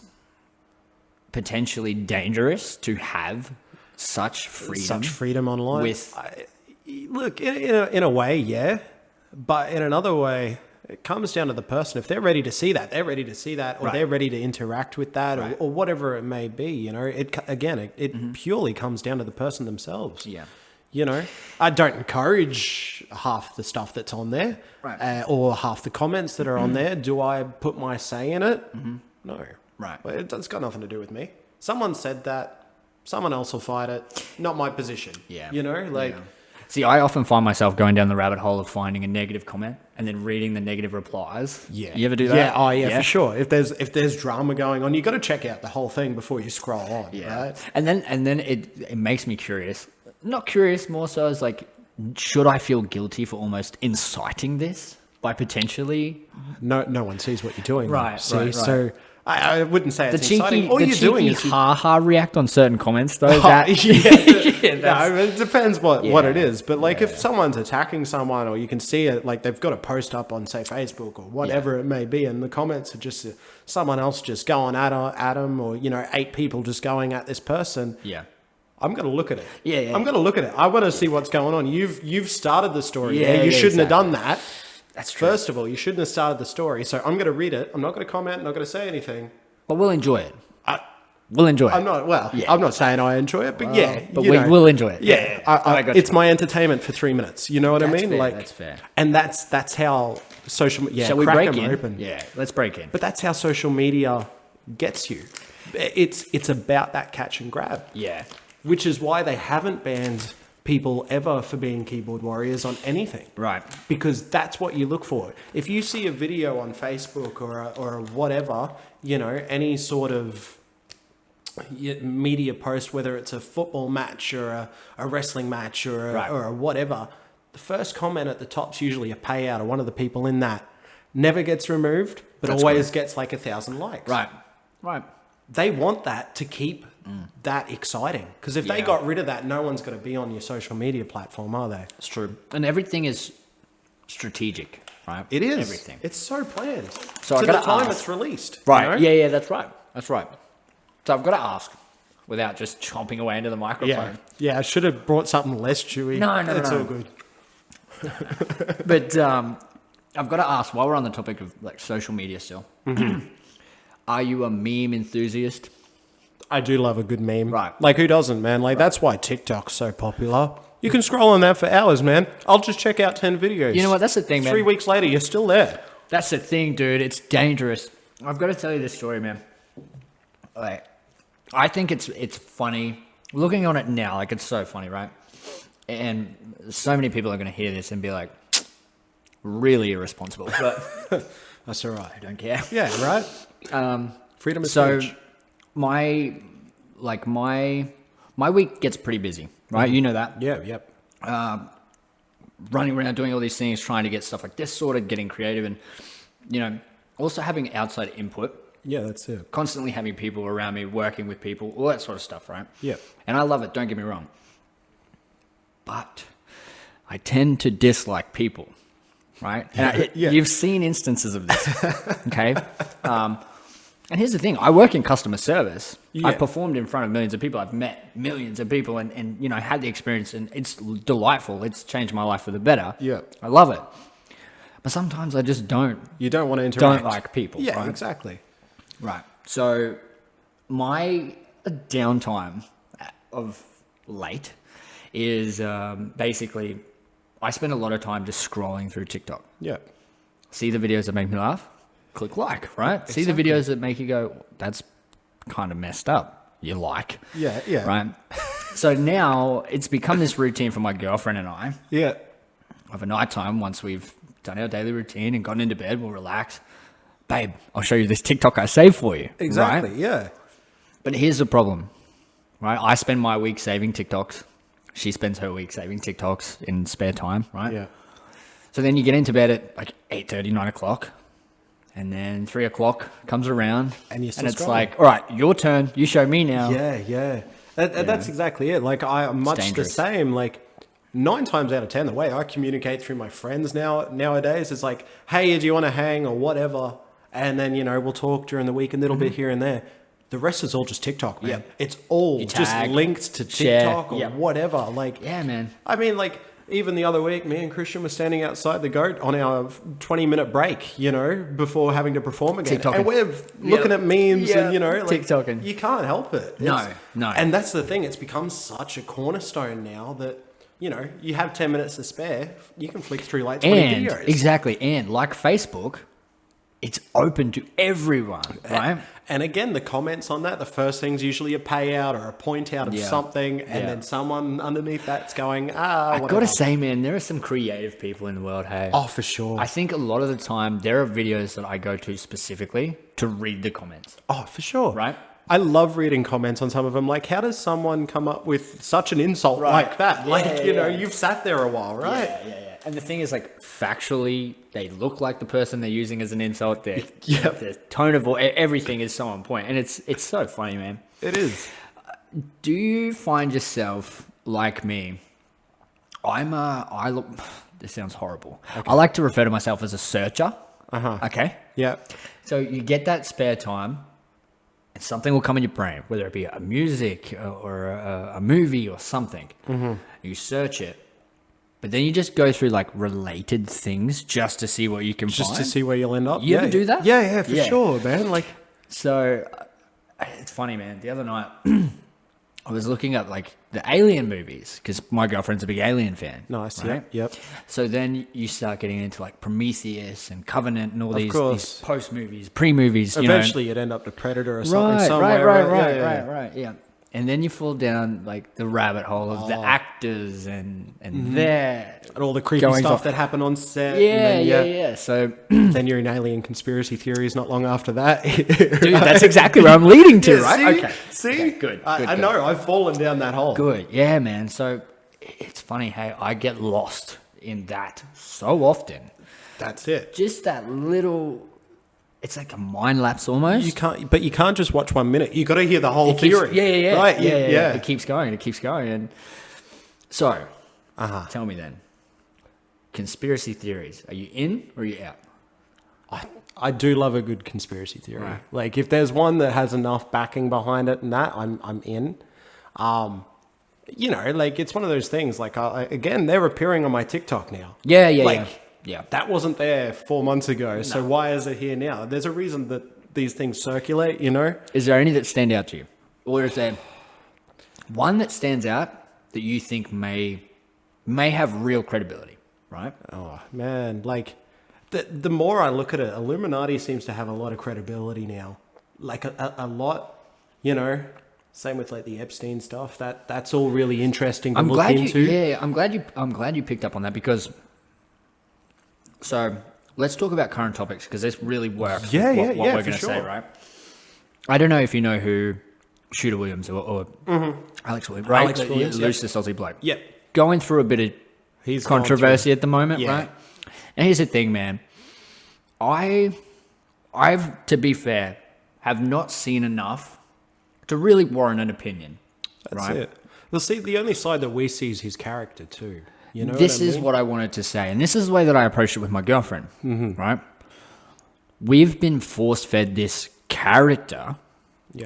potentially dangerous to have such freedom online? Look, in a way, yeah. But in another way, it comes down to the person. If they're ready to see that, or they're ready to interact with that, or whatever it may be, you know, it purely comes down to the person themselves. Yeah. You know, I don't encourage half the stuff that's on there, or half the comments that are on there. Do I put my say in it? No. Right. Well, it's got nothing to do with me. Someone said that. Someone else will fight it. Not my position. Yeah. You know, like See, I often find myself going down the rabbit hole of finding a negative comment and then reading the negative replies. Yeah. You ever do that? Yeah. Oh, yeah, for sure. If there's drama going on, you got to check out the whole thing before you scroll on. Yeah. Right? And then it makes me curious. Not curious, more so as like, should I feel guilty for almost inciting this by potentially? No one sees what you're doing. Right. See, right. so I wouldn't say it's The inciting. cheeky, All the you're doing cheeky is ha-ha react on certain comments, though. yeah, that's- no, it depends what it Yeah. is. But like if someone's attacking someone, or you can see it, like they've got a post up on say Facebook or whatever it may be, and the comments are just someone else just going at them, or 8 people just going at this person. Yeah. I'm going to look at it. Yeah. I'm going to look at it. I want to see what's going on. You've started the story. Yeah, You shouldn't have exactly. done that. That's true. First of all, you shouldn't have started the story. So I'm going to read it. I'm not going to comment. I'm not going to say anything. But we'll enjoy it. We'll enjoy it. I'm not. Well, Yeah. I'm not saying I enjoy it, but But we will enjoy it. Yeah, I got it's you. my entertainment for 3 minutes. You know what I That's mean? fair, Like that's fair. And that's how social. Yeah, Shall we crack break 'em in? open. Yeah, let's break in. But that's how social media gets you. It's about that catch and grab. Yeah. Which is why they haven't banned people ever for being keyboard warriors on anything. Right. Because that's what you look for. If you see a video on Facebook or whatever, any sort of media post, whether it's a football match or a wrestling match or a whatever, the first comment at the top's usually a payout, or one of the people in that never gets removed, but That's always gets like 1,000 likes. Right. They want that to keep that exciting. Because if they Yeah. got rid of that, no one's going to be on your social media platform, are they? It's true. And everything is strategic, right? It is. Everything. It's so planned. So I to the gotta time ask. it's released. Right. Yeah, that's right. That's right. So I've got to ask without just chomping away into the Yeah. microphone. Yeah, I should have brought something less chewy. No, It's no. all good. But I've got to ask, while we're on the topic of like social media still, are you a meme enthusiast? I do love a good meme. Right. Like, who doesn't, man? Like, that's why TikTok's so popular. You can scroll on that for hours, man. I'll just check out 10 videos. You know what? That's the thing, man. 3 weeks later, you're still there. That's the thing, dude. It's dangerous. I've got to tell you this story, man. Like, I think it's funny. Looking on it now, like, it's so funny, right? And so many people are going to hear this and be like, really irresponsible. But That's all right. I don't care. Yeah, right? Freedom of So speech. my week gets pretty busy, right? You know that. Yeah, yep. Running around doing all these things, trying to get stuff like this sorted, getting creative, and also having outside input, Yeah, that's it. constantly having people around me, working with people, all that sort of stuff, right? Yep. And I love it, don't get me wrong. But I tend to dislike people, right? And Yeah. You've seen instances of this, okay? And here's the thing, I work in customer service. Yeah. I've performed in front of millions of people. I've met millions of people and had the experience, and it's delightful. It's changed my life for the better. Yeah. I love it. But sometimes I just don't You don't want to interact. like people. Yeah, right? exactly. Right. So my downtime of late is basically I spend a lot of time just scrolling through TikTok. Yeah. See the videos that make me laugh, click like, right? See the videos that make you go, that's kind of messed up. You like. Yeah, yeah. Right? So now it's become this routine for my girlfriend and I. Yeah. Of a nighttime, once we've done our daily routine and gotten into bed, we'll relax. Babe, I'll show you this TikTok I saved for you. Exactly, Right? yeah. But here's the problem, right? I spend my week saving TikToks. She spends her week saving TikToks in spare time, right? Yeah. So then you get into bed at like 8:30, 9 o'clock. And then 3 o'clock comes around. And you're still it's scrolling. like, all right, your turn. You show me now. Yeah, yeah. That's exactly it. Like, I'm much the dangerous. same. Like, 9 times out of 10, the way I communicate through my friends nowadays is like, hey, do you want to hang or whatever? And then, we'll talk during the week a little bit here and there. The rest is all just TikTok, man. Yep. It's all You just tag, linked to share. TikTok or Yep. whatever. Like, Yeah, man. I mean, like, even the other week, me and Christian were standing outside the GOAT on our 20-minute break, before having to perform again. TikToking. And we're looking at memes Yeah. and, like, TikToking. you can't help it. No, It's- no. And that's the thing. It's become such a cornerstone now that, you have 10 minutes to spare. You can flick through like 20 And videos. exactly. And like Facebook, it's open to everyone, right? And again, the comments on that, the first thing's usually a payout or a point out of something, and then someone underneath that's going, whatever. I gotta say, man, there are some creative people in the world, hey? Oh, for sure. I think a lot of the time, there are videos that I go to specifically to read the comments. Oh, for sure. Right? I love reading comments on some of them. Like, how does someone come up with such an insult like that? You've sat there a while, right? Yeah. And the thing is, like, factually, they look like the person they're using as an insult. Their tone of voice, everything is so on point. And it's so funny, man. It is. Do you find yourself like me? This sounds horrible. Okay. I like to refer to myself as a searcher. Okay? Yeah. So you get that spare time, and something will come in your brain, whether it be a music or a movie or something. Mm-hmm. You search it. But then you just go through like related things just to see what you can find. Just to see where you'll end up. You ever do that? Yeah, for sure, man. Like, so it's funny, man. The other night, I was looking at like the Alien movies because my girlfriend's a big Alien fan. Nice. Right? Yep. So then you start getting into like Prometheus and Covenant and all these post movies, pre movies. Eventually, you'd end up to Predator or something. Right. Yeah. And then you fall down like the rabbit hole of the actors and their and all the creepy stuff that happened on set. Yeah. So then you're in alien conspiracy theories not long after that. Dude, that's exactly where I'm leading to, right? See? Okay, good. I know. I've fallen down that hole. Good. Yeah, man. So it's funny, hey, I get lost in that so often. That's it. Just that little... It's like a mind lapse almost. You can't just watch 1 minute. You got to hear the whole theory. Yeah. Right? Yeah. It keeps going. And so, tell me then, conspiracy theories. Are you in or are you out? I do love a good conspiracy theory. Right. Like if there's one that has enough backing behind it and that, I'm in. Like it's one of those things. Like again, they're appearing on my TikTok now. Yeah, that wasn't there 4 months ago. So why is it here now? There's a reason that these things circulate, you know? Is there any that stand out to you? Or is there one that stands out that you think may have real credibility, right? Oh, man. Like, the more I look at it, Illuminati seems to have a lot of credibility now. Like, a lot, you know? Same with like the Epstein stuff. That's all really interesting to look into. I'm glad you picked up on that because... So let's talk about current topics because this really works. What we're going to say, right? I don't know if you know who Shooter Williams or Alex Williams, right? Alex Williams, Lucius Aussie bloke. Yep. Going through a bit of controversy at the moment, right? And here's the thing, man. I've, to be fair, have not seen enough to really warrant an opinion. That's it. Well, see, the only side that we see is his character too. You know this is what I wanted to say, and this is the way that I approached it with my girlfriend, right? We've been force-fed this character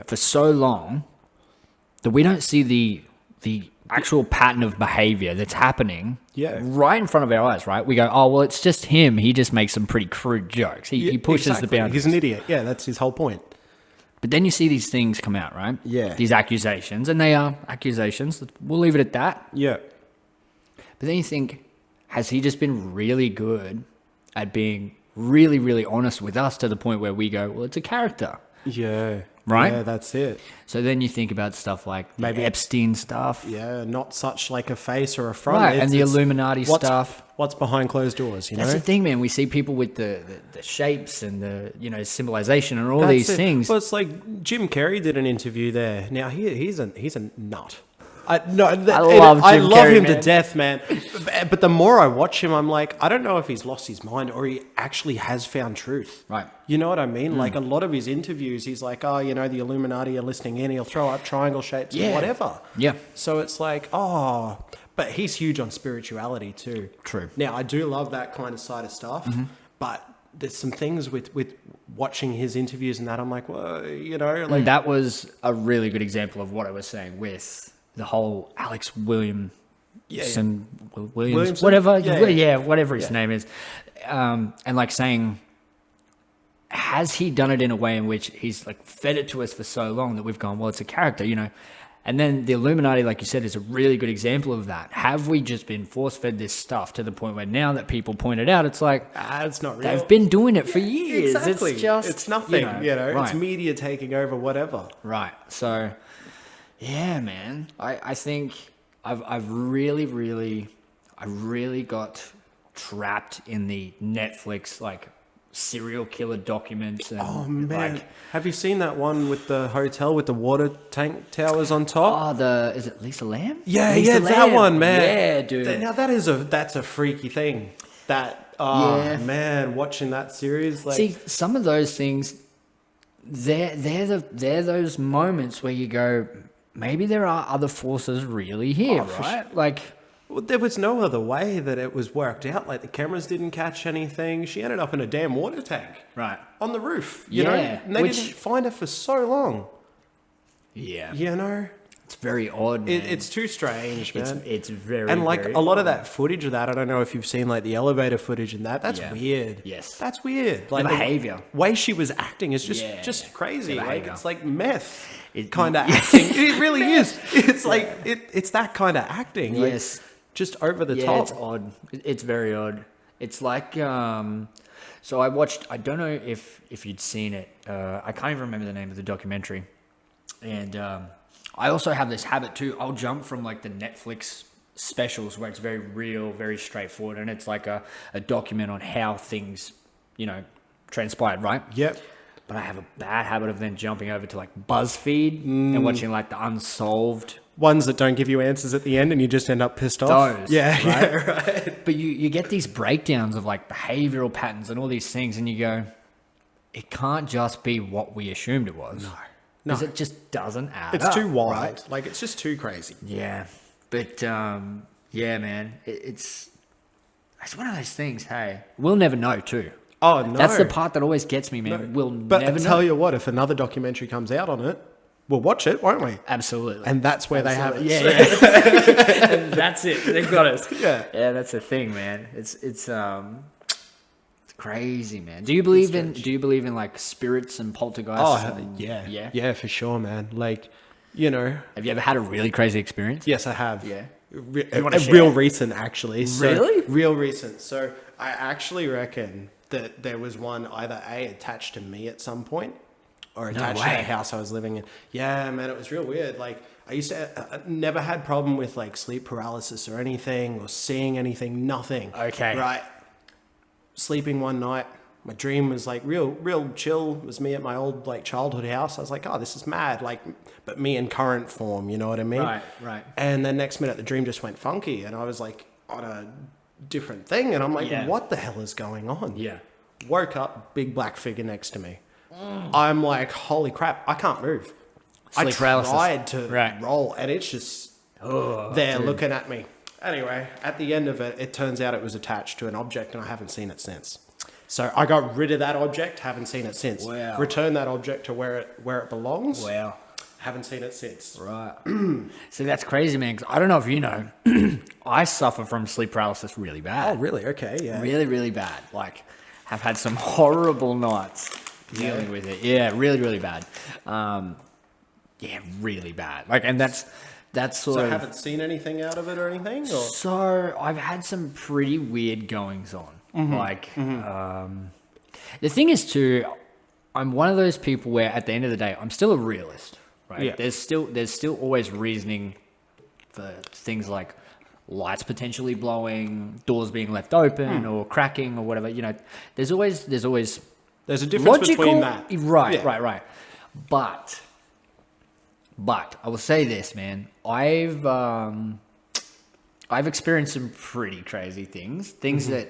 for so long that we don't see the actual pattern of behavior that's happening right in front of our eyes, right? We go, oh, well, it's just him. He just makes some pretty crude jokes. He pushes the boundaries. He's an idiot. Yeah, that's his whole point. But then you see these things come out, right? Yeah. These accusations, and they are accusations. We'll leave it at that. Yeah. But then you think, has he just been really good at being really, really honest with us to the point where we go, well, it's a character. Yeah. Right? Yeah, that's it. So then you think about stuff like maybe Epstein stuff. Yeah, not such like a face or a front. Right, and the Illuminati stuff. What's behind closed doors, you know? That's the thing, man. We see people with the shapes and the symbolization and all these things. Well, it's like Jim Carrey did an interview there. Now, he's a nut. I love him to death, man. But the more I watch him, I'm like, I don't know if he's lost his mind or he actually has found truth. Right. You know what I mean? Like a lot of his interviews, he's like, oh, you know, the Illuminati are listening in. He'll throw up triangle shapes or whatever. Yeah. So it's like, oh, but he's huge on spirituality too. True. Now, I do love that kind of side of stuff, but there's some things with watching his interviews and that, I'm like, well, you know, like that was a really good example of what I was saying with the whole Alex Williams, whatever, whatever his name is, and like saying, has he done it in a way in which he's like fed it to us for so long that we've gone, well, it's a character, you know? And then the Illuminati, like you said, is a really good example of that. Have we just been force-fed this stuff to the point where now that people point it out, it's like, it's not real. they've been doing it for years. Exactly. It's just... It's nothing, right. It's media taking over whatever. Right. So, yeah, man. I think I've really got trapped in the Netflix, like, serial killer documents. And, oh, man. Like, have you seen that one with the hotel with the water tank towers on top? Oh, is it Lisa Lamb? Yeah, Lisa that Lamb. one, man. Yeah, dude. Now that's a freaky thing. Man, watching that series. Like, see, some of those things, they're those moments where you go, maybe there are other forces really here, right? Like, well, there was no other way that it was worked out. Like, the cameras didn't catch anything. She ended up in a damn water tank. Right. On the roof. You know? And they didn't find her for so long. Yeah. You know? It's very odd, man. It's too strange, man. It's very, and like very a lot of odd. that footage of that, I don't know if you've seen like the elevator footage and that. That's weird. Yes. That's weird. Like the behavior. Way she was acting is just crazy. Like, it's like meth kind of Yeah. acting. It really is. It's like it's that kind of acting. Like, Yes. just over the top. It's odd. It's very odd. It's like, so I watched, I don't know if you'd seen it. I can't even remember the name of the documentary. And I also have this habit too. I'll jump from like the Netflix specials where it's very real, very straightforward. And it's like a document on how things, transpired, right? Yep. But I have a bad habit of then jumping over to like BuzzFeed and watching like the unsolved ones that don't give you answers at the end and you just end up pissed off. Those, Yeah, right? right. But you get these breakdowns of like behavioral patterns and all these things, and you go, it can't just be what we assumed it was. No. Because it just doesn't add It's up, too wild. right? Like, it's just too crazy. Yeah. But, yeah, man, it's one of those things, hey. We'll never know, too. Oh, no. That's the part that always gets me, man. No. We'll But never I know. tell you what, if another documentary comes out on it, we'll watch it, won't we? Absolutely. And that's where they have it. Yeah, yeah. And that's it. They've got us. Yeah. Yeah, that's the thing, man. It's crazy, man. Do you believe in like spirits and poltergeists? Oh, yeah. Yeah? Yeah, for sure, man. Like, you know. Have you ever had a really crazy experience? Yes, I have. Yeah. A real recent, actually. So, Really? Real recent. So I actually reckon that there was one either attached to me at some point or attached to the house I was living in. Yeah, man, it was real weird. Like, I used to never had problem with like sleep paralysis or anything or seeing anything, nothing. Okay. Right. Sleeping one night, my dream was like real chill. It was me at my old like childhood house. I was like, oh, this is mad. Like, but me in current form, you know what I mean? Right. And then next minute the dream just went funky and I was like on a different thing. And I'm like, what the hell is going on? Yeah. Woke up, big black figure next to me. I'm like, holy crap, I can't move. Sleep paralysis. Tried to roll and it's just looking at me. Anyway, at the end of it, it turns out it was attached to an object and I haven't seen it since. So I got rid of that object, haven't seen it since. Wow. Returned that object to where it belongs. Wow. Haven't seen it since. Right. So that's crazy, man, because I don't know if you know, I suffer from sleep paralysis really bad. Oh, really? Okay, yeah. Really, really bad. Like, have had some horrible nights dealing with it. Yeah, really, really bad. Yeah, really bad. Like, and that's sort of... So haven't seen anything out of it or anything? Or? So I've had some pretty weird goings on. Like, the thing is too, I'm one of those people where at the end of the day, I'm still a realist, right? Yeah. There's still always reasoning for things like lights potentially blowing, doors being left open or cracking or whatever. You know, there's a difference logical, between that. Right. But I will say this, man. I've experienced some pretty crazy things that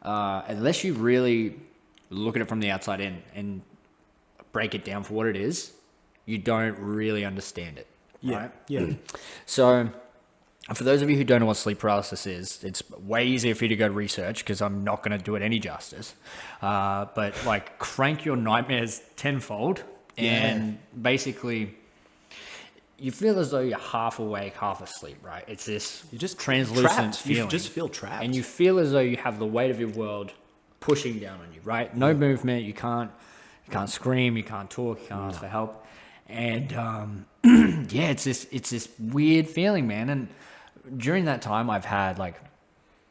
unless you really look at it from the outside in and break it down for what it is, you don't really understand it. Yeah. Right? Yeah. So, for those of you who don't know what sleep paralysis is, it's way easier for you to go research because I'm not going to do it any justice. But like, crank your nightmares tenfold, and basically, you feel as though you're half awake, half asleep, right? It's this translucent feeling. You just feel trapped. And you feel as though you have the weight of your world pushing down on you, right? No movement, you can't scream, you can't talk, you can't ask for help. And yeah, it's this weird feeling, man. And during that time, I've had like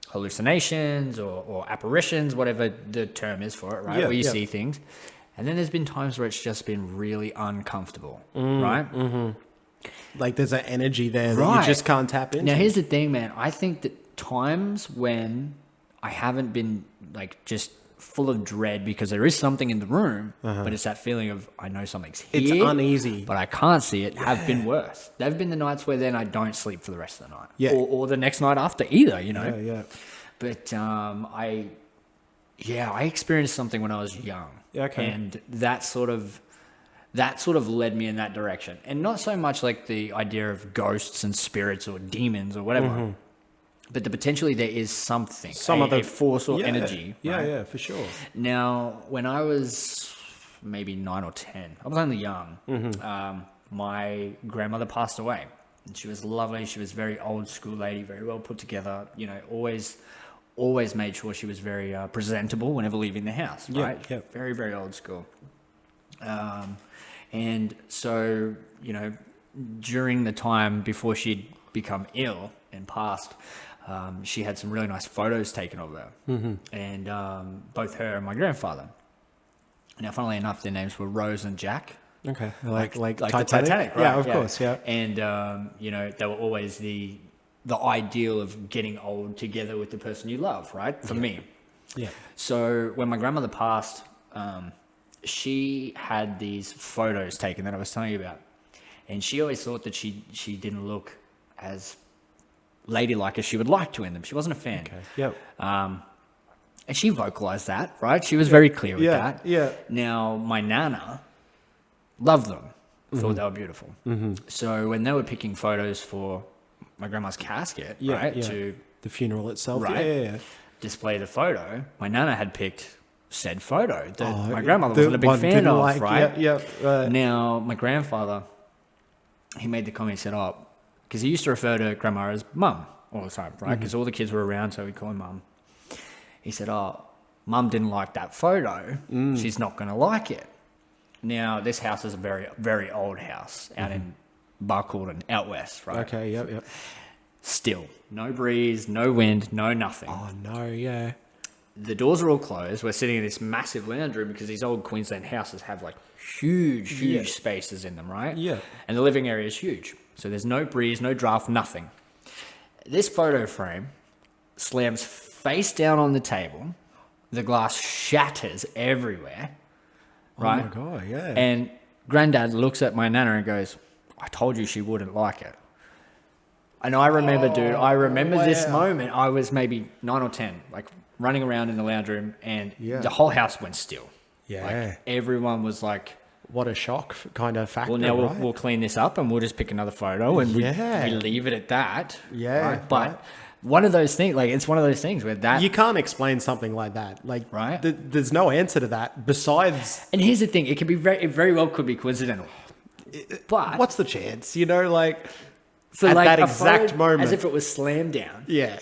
hallucinations or apparitions, whatever the term is for it, right? Where you see things. And then there's been times where it's just been really uncomfortable, right? Like there's an energy there that you just can't tap into. Now, here's the thing, man. I think that times when I haven't been like just full of dread because there is something in the room, but it's that feeling of I know something's here. It's uneasy. But I can't see it, have been worse. There have been the nights where then I don't sleep for the rest of the night. Yeah. Or the next night after either, you know? Yeah. But I experienced something when I was young. Yeah, okay. And that sort of led me in that direction. And not so much like the idea of ghosts and spirits or demons or whatever. But potentially there is something, a force or energy. Yeah, right? yeah, for sure. Now, when I was maybe 9 or 10, I was only young. My grandmother passed away. And she was lovely. She was a very old school lady, very well put together. You know, always made sure she was very presentable whenever leaving the house, right? Yeah. Very, very old school. And so, you know, during the time before she'd become ill and passed, she had some really nice photos taken of her. And both her and my grandfather. Now, funnily enough, their names were Rose and Jack. Okay. Like the Titanic? Titanic, right? Yeah, of course, yeah. And, you know, they were always the ideal of getting old together with the person you love, right? For me. Yeah. So when my grandmother passed, she had these photos taken that I was telling you about. And she always thought that she didn't look as ladylike as she would like to in them. She wasn't a fan. Okay. Yep. And she vocalized that, right? She was very clear with that. Yeah. Now, my nana loved them, thought they were beautiful. So when they were picking photos for my grandma's casket, right, to the funeral itself, right, yeah. display the photo, my nana had picked said photo that my grandmother wasn't a big fan didn't of, like, right? Right. Now, my grandfather, he made the comment, he said, because he used to refer to grandma as mum all the time, right? Because all the kids were around, so we call her mum. He said, mum didn't like that photo. She's not going to like it. Now, this house is a very, very old house out in Barcaldine, out west, right? Okay, yep. Still, no breeze, no wind, no nothing. Oh, no, yeah. The doors are all closed. We're sitting in this massive lounge room because these old Queensland houses have like huge spaces in them, right? Yeah. And the living area is huge. So there's no breeze, no draft, nothing. This photo frame slams face down on the table. The glass shatters everywhere, right? Oh, my God, yeah. And Granddad looks at my nana and goes, I told you she wouldn't like it. And I remember, this moment. I was maybe 9 or 10, like running around in the lounge room, and the whole house went still. Yeah. Like, everyone was like, what a shock kind of factor. well, now right? we'll clean this up and we'll just pick another photo and we leave it at that. Yeah. Right? But one of those things, like, it's one of those things where that... You can't explain something like that. Like, right? There's no answer to that besides... And here's the thing. It very well could be coincidental. But... what's the chance? You know, like... So at like that exact moment. As if it was slammed down. Yeah.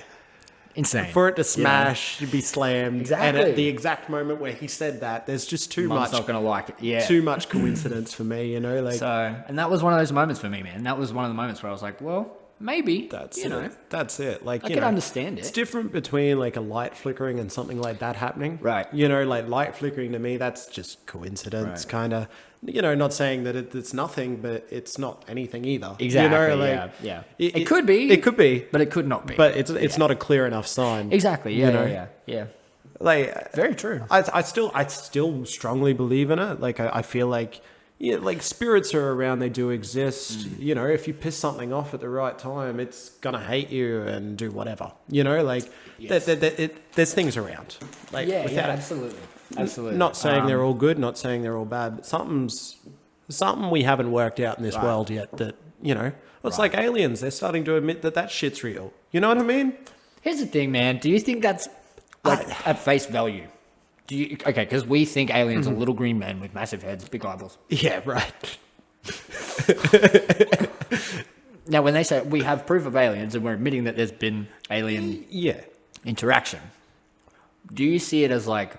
Insane. For it to smash, be slammed. Exactly. And at the exact moment where he said that, there's just too Mum's much... not going to like it. Yeah. Too much coincidence for me, you know? Like, so, and that was one of those moments for me, man. That was one of the moments where I was like, well, maybe. That's you know. it. That's it. Like, I you can know, understand it. It's different between like a light flickering and something like that happening. Right. You know, like light flickering to me, that's just coincidence, kind of. You know, not saying that it's nothing, but it's not anything either. Exactly. You know, like, yeah. It could be. It could be. But it could not be. But it's not a clear enough sign. Exactly. Yeah. You know? Yeah. Like, very true. I still strongly believe in it. Like, I feel like, yeah, like spirits are around. They do exist. You know, if you piss something off at the right time, it's gonna hate you and do whatever. You know, like there's things around. Like, Absolutely. Not saying they're all good, not saying they're all bad, but something we haven't worked out in this world yet. That, you know, it's like aliens. They're starting to admit that shit's real. You know what I mean? Here's the thing, man. Do you think that's like at face value? Okay, because we think aliens are little green men with massive heads, big eyeballs. Yeah, right. Now, when they say we have proof of aliens and we're admitting that there's been alien interaction, do you see it as like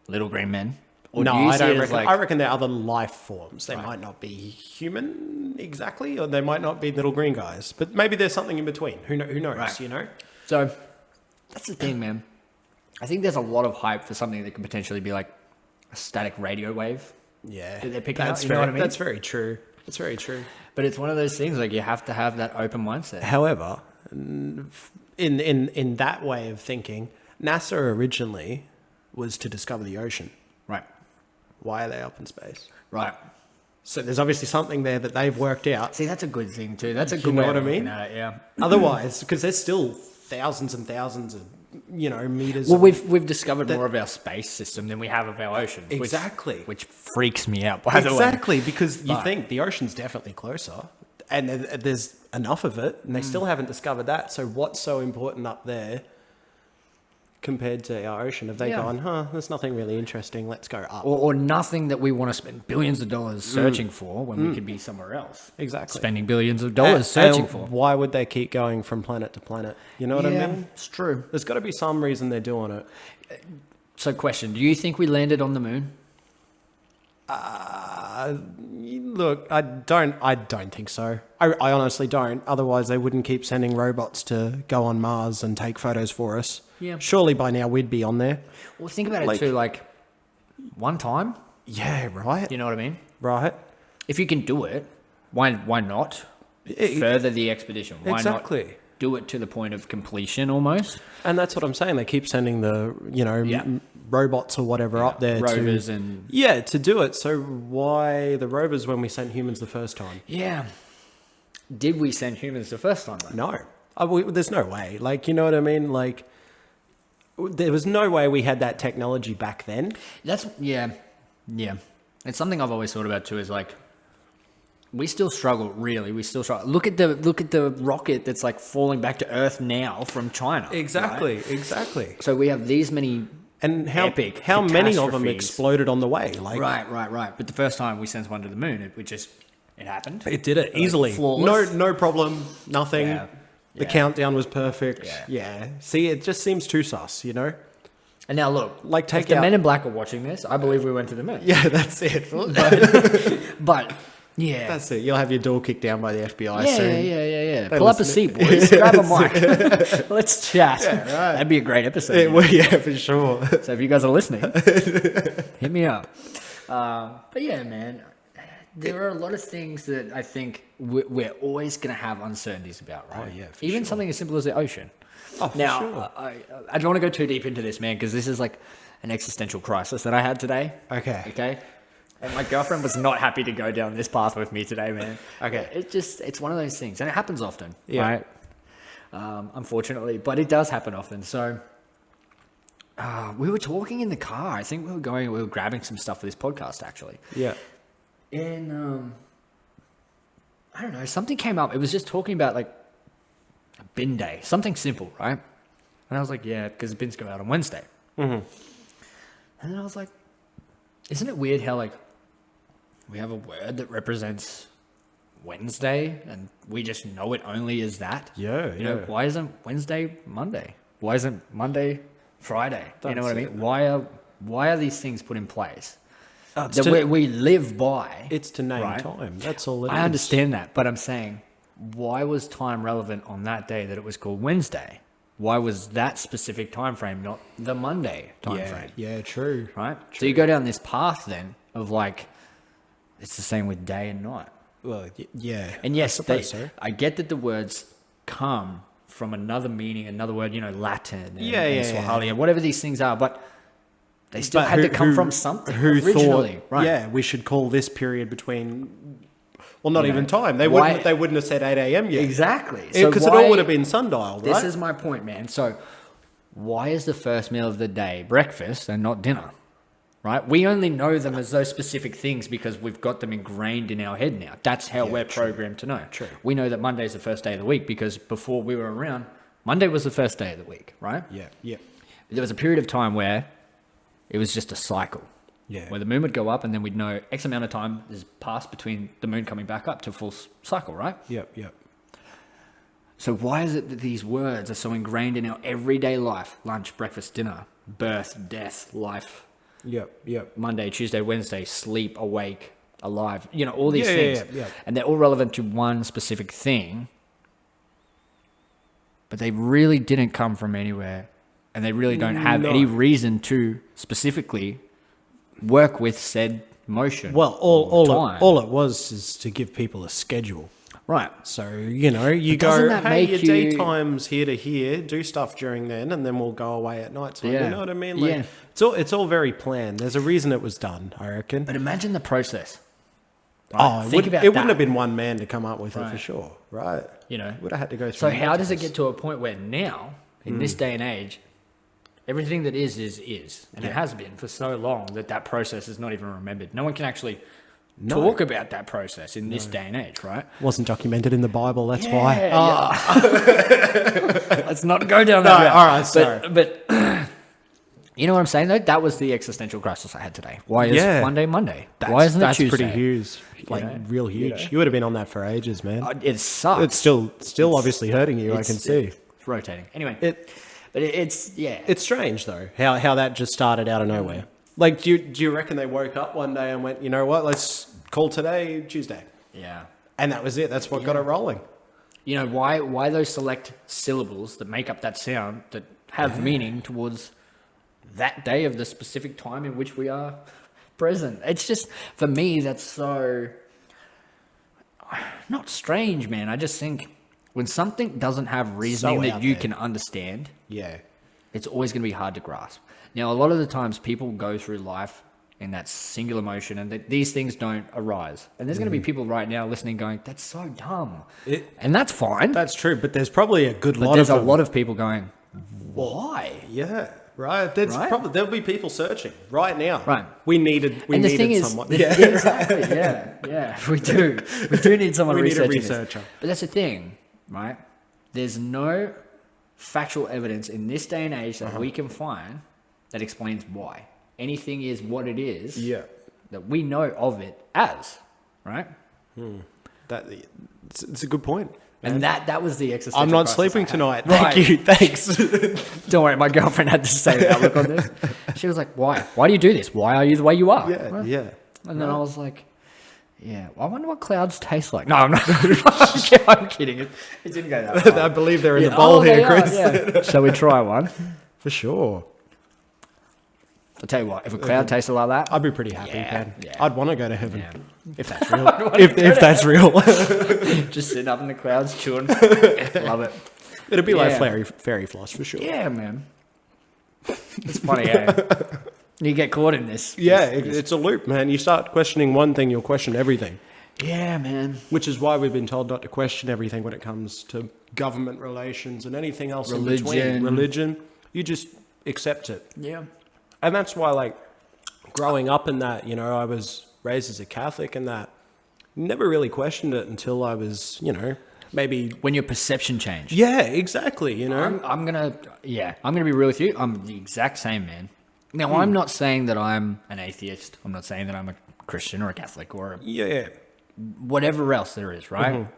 little green men, Or No, do you I see don't it as reckon. like, I reckon they're other life forms. They Right. might not be human exactly, or they might not be little green guys. But maybe there's something in between. Who knows? Right. You know. so that's the thing, man. I think there's a lot of hype for something that could potentially be like a static radio wave. Yeah, That they're picking that's up, you know very, what I mean? That's very true. That's very true. But it's one of those things, like, you have to have that open mindset. However, in that way of thinking, NASA originally was to discover the ocean. Right. Why are they up in space? Right. So there's obviously something there that they've worked out. See, that's a good thing too. That's a You good know way what of I looking mean? at it, yeah. Otherwise, because there's still thousands and thousands of meters. Well, of- we've discovered more of our space system than we have of our oceans. Exactly. Which freaks me out, by the way. Exactly, because you But- think the ocean's definitely closer, and there's enough of it, and they still haven't discovered that. So what's so important up there compared to our ocean? Have they Yeah. gone, there's nothing really interesting, let's go up. Or nothing that we want to spend billions of dollars searching for when we could be somewhere else. Exactly. Spending billions of dollars searching for. Why would they keep going from planet to planet? You know what I mean? It's true. There's got to be some reason they're doing it. So, question: do you think we landed on the moon? Look, I don't think so. I honestly don't. Otherwise, they wouldn't keep sending robots to go on Mars and take photos for us. Yeah. Surely by now we'd be on there. Well, think about Like- it too. Like, one time, Yeah, right. you know what I mean? Right. If you can do it, why not It- further the expedition? Why Exactly. not do it to the point of completion almost? And that's what I'm saying. They keep sending the, Yeah. robots or whatever up there Rovers to and to do it. So why the rovers when we sent humans the first time? yeah. Did we send humans the first time? Though? No. There's no way. Like, you know what I mean? Like, there was no way we had that technology back then. That's yeah. It's something I've always thought about too. Is like, we still struggle. Really, we still struggle. Look at the rocket that's like falling back to Earth now from China. Exactly. right? So we have these many. And how Epic many of them catastrophes. exploded on the way? Like, Right. But the first time we sent one to the moon, it happened. it did it easily. flawless. No problem. Nothing. Yeah. The Yeah. countdown was perfect. Yeah. Yeah. See, it just seems too sus, you know? And now look, Like, take if the out- Men in Black are watching this, I believe we went to the moon. Yeah, that's it. But yeah. That's it. You'll have your door kicked down by the FBI Yeah, soon. yeah. They Pull up a listen seat, boys. Grab a mic. Let's chat. That'd be a great episode. Yeah, well, yeah, for sure. So if you guys are listening, hit me up. But yeah, man, there are a lot of things that I think we're always going to have uncertainties about, right? Oh, yeah, for Even sure. something as simple as the ocean. Oh, for Now, sure. I don't want to go too deep into this, man, because this is like an existential crisis that I had today. Okay. Okay. And my girlfriend was not happy to go down this path with me today, man. Okay. It's one of those things, and it happens often, Yeah. right? Unfortunately, but it does happen often. So we were talking in the car. I think we were grabbing some stuff for this podcast, actually. Yeah. And I don't know, something came up. It was just talking about like a bin day, something simple, right? And I was like, yeah, because the bins go out on Wednesday. Mm-hmm. And then I was like, isn't it weird how like we have a word that represents Wednesday and we just know it only as that? Yeah, You know, yeah. why isn't Wednesday Monday? Why isn't Monday Friday? You know what I That's mean? it. Why are these things put in place It's that to, we live by? it's to name right? time. That's all it is. I understand that, but I'm saying, why was time relevant on that day that it was called Wednesday? Why was that specific time frame not the Monday time Yeah, frame? yeah, true. Right? So you go down this path then of like, it's the same with day and night. Well, yeah. And yes, I suppose so. I get that the words come from another meaning, another word, Latin and, Yeah, and yeah, Swahili yeah. and whatever these things are, but they still But had to come who- from something Who originally. thought, right? yeah, we should call this period between, well, not You know, even time. They why- wouldn't have said 8 a.m. yet. Exactly. Because it why- all would have been sundial, right? This is my point, man. So why is the first meal of the day breakfast and not dinner? Right? We only know them as those specific things because we've got them ingrained in our head now. That's how we're programmed to know. True. We know that Monday's the first day of the week because before we were around, Monday was the first day of the week, right? Yeah, yeah, There was a period of time where it was just a cycle. yeah. Where the moon would go up and then we'd know X amount of time is passed between the moon coming back up to full cycle, right? Yep, yep. So why is it that these words are so ingrained in our everyday life? Lunch, breakfast, dinner, birth, death, life. Yep. Monday, Tuesday, Wednesday, sleep, awake, alive, you know, all these Yeah, things. yeah. And they're all relevant to one specific thing, but they really didn't come from anywhere. And they really don't have any reason to specifically work with said motion. Well, time. all it was is to give people a schedule. Right. So, you know, you doesn't go, that hey, make your you- daytime's here to here, do stuff during then, and then we'll go away at night time. Yeah. You know what I mean? Like, Yeah. it's all very planned. There's a reason it was done, I reckon. But imagine the process. Oh, Think about it that. wouldn't have been one man to come up with it for Right. sure, right? You know. Would have had to go through. So how does it multiples. get to a point where now, in this day and age, everything that is. And it has been for so long that process is not even remembered. No one can actually talk about that process in this day and age, right? Wasn't documented in the Bible, that's why. Let's not go down that No, route. all right, sorry. But you know what I'm saying, though? That was the existential crisis I had today. Why is Monday? Why isn't it that's Tuesday? pretty huge. Like, know? real huge. know? You would have been on that for ages, man. It sucks. It's still obviously hurting you, I can see. It's rotating. Anyway, It it's It's strange though how that just started out of nowhere. Like, do you reckon they woke up one day and went, you know what, let's call today Tuesday, yeah. and that was it. That's what got it rolling. You know, why those select syllables that make up that sound that have meaning towards that day of the specific time in which we are present. It's just, for me, that's so not strange, man. I just think when something doesn't have reasoning So that out you there. can understand, Yeah, it's always going to be hard to grasp. Now, a lot of the times people go through life in that singular motion and these things don't arise. And there's going to be people right now listening going, that's so dumb. And that's fine. that's true. But there's probably a good But lot there's of a them. lot of people going, why? Yeah, right. There's Right? probably there'll be people searching right now. Right. We needed And the thing is, someone. yeah, exactly, yeah, we do need someone We need a researching this. researcher. But that's the thing, right? There's no factual evidence in this day and age that we can find that explains why anything is what it is. Yeah. That we know of it as, right? It's a good point. And that was the existential I'm not crisis sleeping I had. tonight. Right. Thank you. Thanks. Don't worry, my girlfriend had the same outlook on this. She was like, "Why? Why do you do this? Why are you the way you are?" yeah, Right? yeah. And then I was like, "Yeah, I wonder what clouds taste like." No, I'm not. I'm kidding. It didn't go that far. I believe they're in Yeah. the bowl Oh, they here, are, Chris. yeah. Shall we try one? For sure. I'll tell you what. If a cloud tasted like that, I'd be pretty happy, Yeah, man. yeah. I'd want to go to heaven. yeah. If that's real. if that's real. Just sitting up in the clouds, chewing. Love it. It'd be like Yeah. fairy floss for sure. Yeah, man. It's funny how you get caught in this. Yeah, it's a loop, man. You start questioning one thing, you'll question everything. Yeah, man. Which is why we've been told not to question everything when it comes to government relations and anything else in between. Religion. Religion. You just accept it. Yeah. And that's why, like, growing up in that, you know, I was raised as a Catholic and that never really questioned it until I was, you know, maybe. When your perception changed. Yeah, exactly. You know, I'm gonna be real with you. I'm the exact same, man. Now, I'm not saying that I'm an atheist. I'm not saying that I'm a Christian or a Catholic or yeah, whatever else there is, right?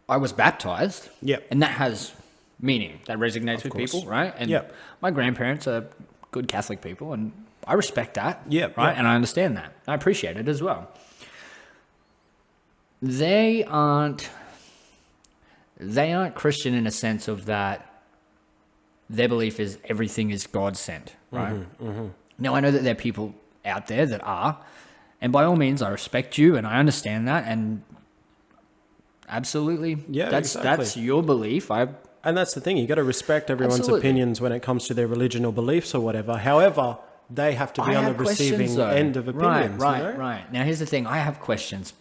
I was baptized. Yep. And that has meaning. That resonates with course. people, right? And Yep. my grandparents are good Catholic people, and I respect that. Yep, Right? yep. And I understand that. I appreciate it as well. They aren't Christian in a sense of that their belief is everything is God sent, right? Now, I know that there are people out there that are, and by all means, I respect you and I understand that, and absolutely, Yeah, that's exactly. your belief. and that's the thing. You got to respect everyone's Absolutely. opinions when it comes to their religion or beliefs or whatever. However, they have to be on the have questions, receiving though. end of opinions. Right, you know? right. Now, here's the thing. I have questions,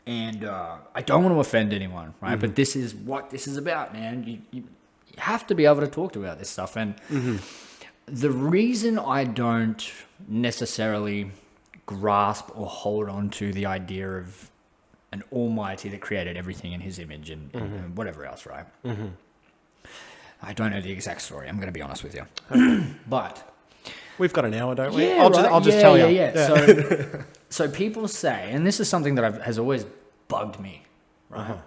and I don't want to offend anyone, right? But this is what this is about, man. You have to be able to talk about this stuff. And the reason I don't necessarily grasp or hold on to the idea of an almighty that created everything in his image and whatever else, right? I don't know the exact story. I'm going to be honest with you. But... We've got an hour, don't we? Yeah, I'll just tell you. Yeah. So people say, and this is something that has always bugged me, right?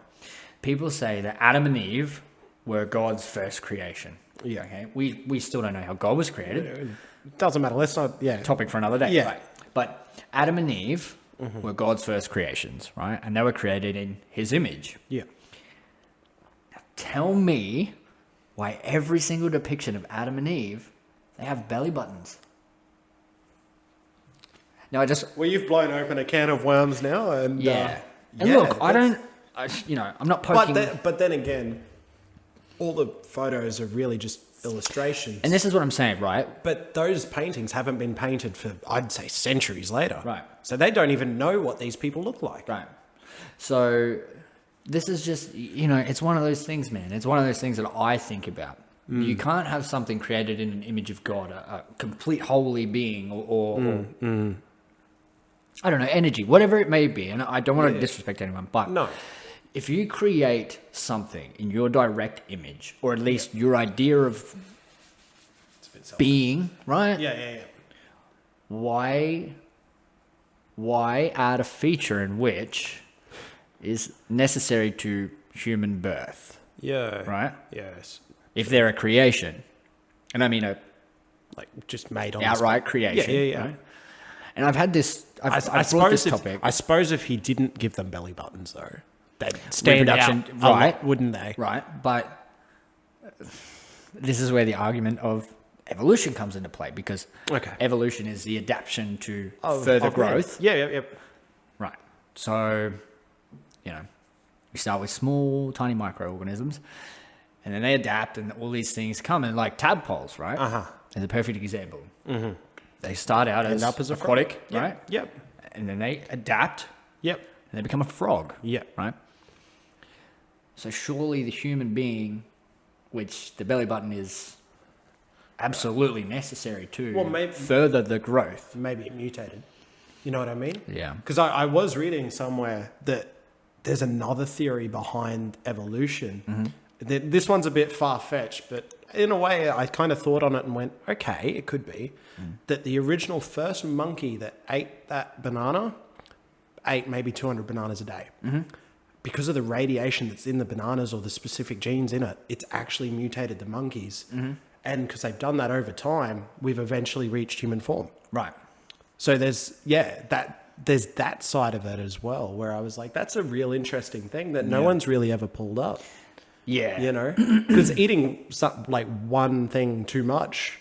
People say that Adam and Eve were God's first creation. Yeah. Okay. We still don't know how God was created, Doesn't matter. Let's not. Yeah. Topic for another day. Yeah. Right. But Adam and Eve were God's first creations, right? And they were created in his image. Yeah. Tell me why every single depiction of Adam and Eve, they have belly buttons. Now Well, you've blown open a can of worms now, and and look, I'm not poking. But then again, all the photos are really just illustrations. And this is what I'm saying, right? But those paintings haven't been painted for, I'd say, centuries later. Right. So they don't even know what these people look like. Right. So this is just, it's one of those things, man. It's one of those things that I think about. You can't have something created in an image of God, a complete holy being, or I don't know, energy, whatever it may be. And I don't want to disrespect anyone, but No. if you create something in your direct image, or at least your idea of being, right? Yeah. Why add a feature in which is necessary to human birth, Yeah. right? Yes. If they're a creation, and I mean a Like just made on outright creation, Yeah. right? And I've had this, I've I brought this suppose topic. I suppose if he didn't give them belly buttons, though, they'd stand Reproduction, out, right? Wouldn't they? Right, but this is where the argument of evolution comes into play, because evolution is the adaptation to further growth. Yeah. Right. So, we start with small, tiny microorganisms, and then they adapt, and all these things come, and like tadpoles, right? Is a perfect example. They start out as aquatic, right? Yep. And then they adapt, Yep. and they become a frog. Yep. Right? So surely the human being, which the belly button is absolutely necessary to further the growth. Maybe it mutated. You know what I mean? Yeah. Because I was reading somewhere that there's another theory behind evolution. This one's a bit far-fetched, but in a way I kind of thought on it and went, okay, it could be that the original first monkey that ate that banana ate maybe 200 bananas a day. Because of the radiation that's in the bananas or the specific genes in it, it's actually mutated the monkeys. And because they've done that over time, we've eventually reached human form. Right. So there's that side of it as well, where I was like, that's a real interesting thing that no one's really ever pulled up. Yeah. Because eating like one thing too much,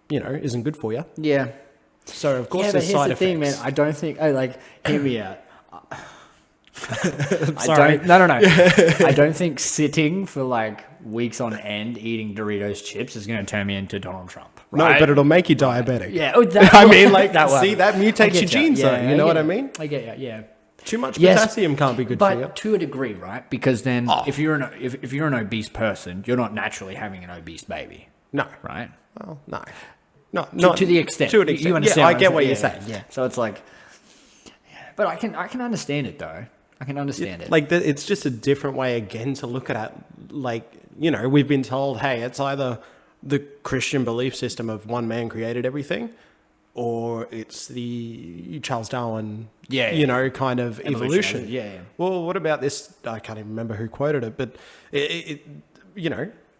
isn't good for you. Yeah. So of course Yeah, but there's here's side the effects. thing, man. I don't think, hear me out. Sorry. No. I don't think sitting for like weeks on end eating Doritos chips is going to turn me into Donald Trump. Right? No, but it'll make you diabetic. Yeah. I mean, like, that see, that mutates your genes, though. You know what I mean? I get you. Yeah. Too much potassium can't be good for you. But to a degree, right? Because then, if you're an obese person, you're not naturally having an obese baby, No. right? Well, no. Not To the extent. To an extent. You understand? Yeah, I get what you're saying. Yeah. So it's like, but I can understand it though. I can understand it. Like, it's just a different way again to look at it. Like, we've been told, hey, it's either the Christian belief system of one man created everything, or it's the Charles Darwin, kind of evolution. Yeah. Well, what about this? I can't even remember who quoted it, but the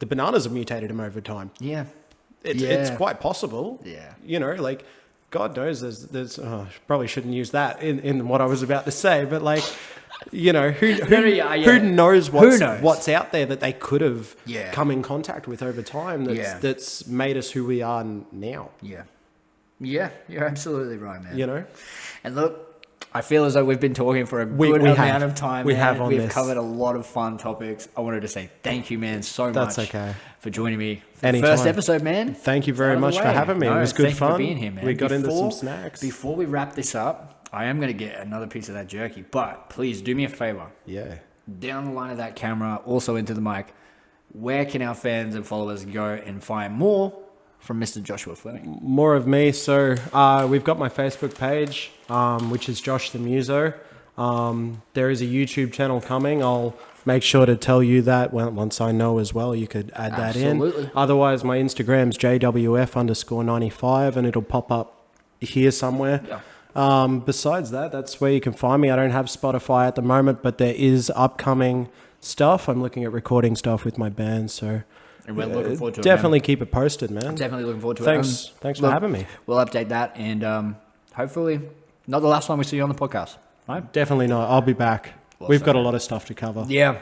bananas have mutated him over time. Yeah. It's quite possible. Yeah. Like, God knows there's probably shouldn't use that in what I was about to say, but like, who knows what's out there that they could have come in contact with over time that's made us who we are now. Yeah, you're absolutely right, man. And look, I feel as though we've been talking for a good amount of time. We've covered a lot of fun topics. I wanted to say thank you, man, much for joining me for the first episode, man. Thank you very much for having me. It was good fun. For being here, man. We got into some snacks. Before we wrap this up, I am going to get another piece of that jerky, but please do me a favor. Yeah. Down the line of that camera, also into the mic, where can our fans and followers go and find more from Mr. Joshua Fleming? More of me. So we've got my Facebook page, which is Josh the Muso. There is a YouTube channel coming. I'll make sure to tell you that once I know as well. You could add that in. Otherwise, my Instagram's JWF_95 and it'll pop up here somewhere. Yeah. Besides that, that's where you can find me. I don't have Spotify at the moment, but there is upcoming stuff. I'm looking at recording stuff with my band, so and we're looking forward to it. Definitely keep it posted, man. Definitely looking forward to it. Thanks for having me. We'll update that, and hopefully not the last time we see you on the podcast, right? Definitely not. I'll be back. We've got a lot of stuff to cover. Yeah.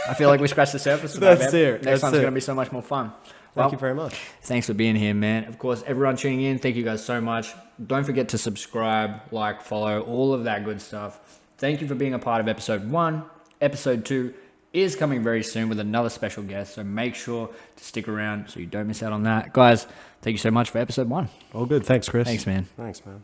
I feel like we scratched the surface today, That's man. it. Next time's going to be so much more fun. Thank you very much. Thanks for being here, man. Of course, everyone tuning in, thank you guys so much. Don't forget to subscribe, like, follow, all of that good stuff. Thank you for being a part of episode 1. Episode 2 is coming very soon with another special guest, so make sure to stick around so you don't miss out on that. Guys, thank you so much for episode 1. All good. Thanks, Chris. Thanks, man. Thanks, man.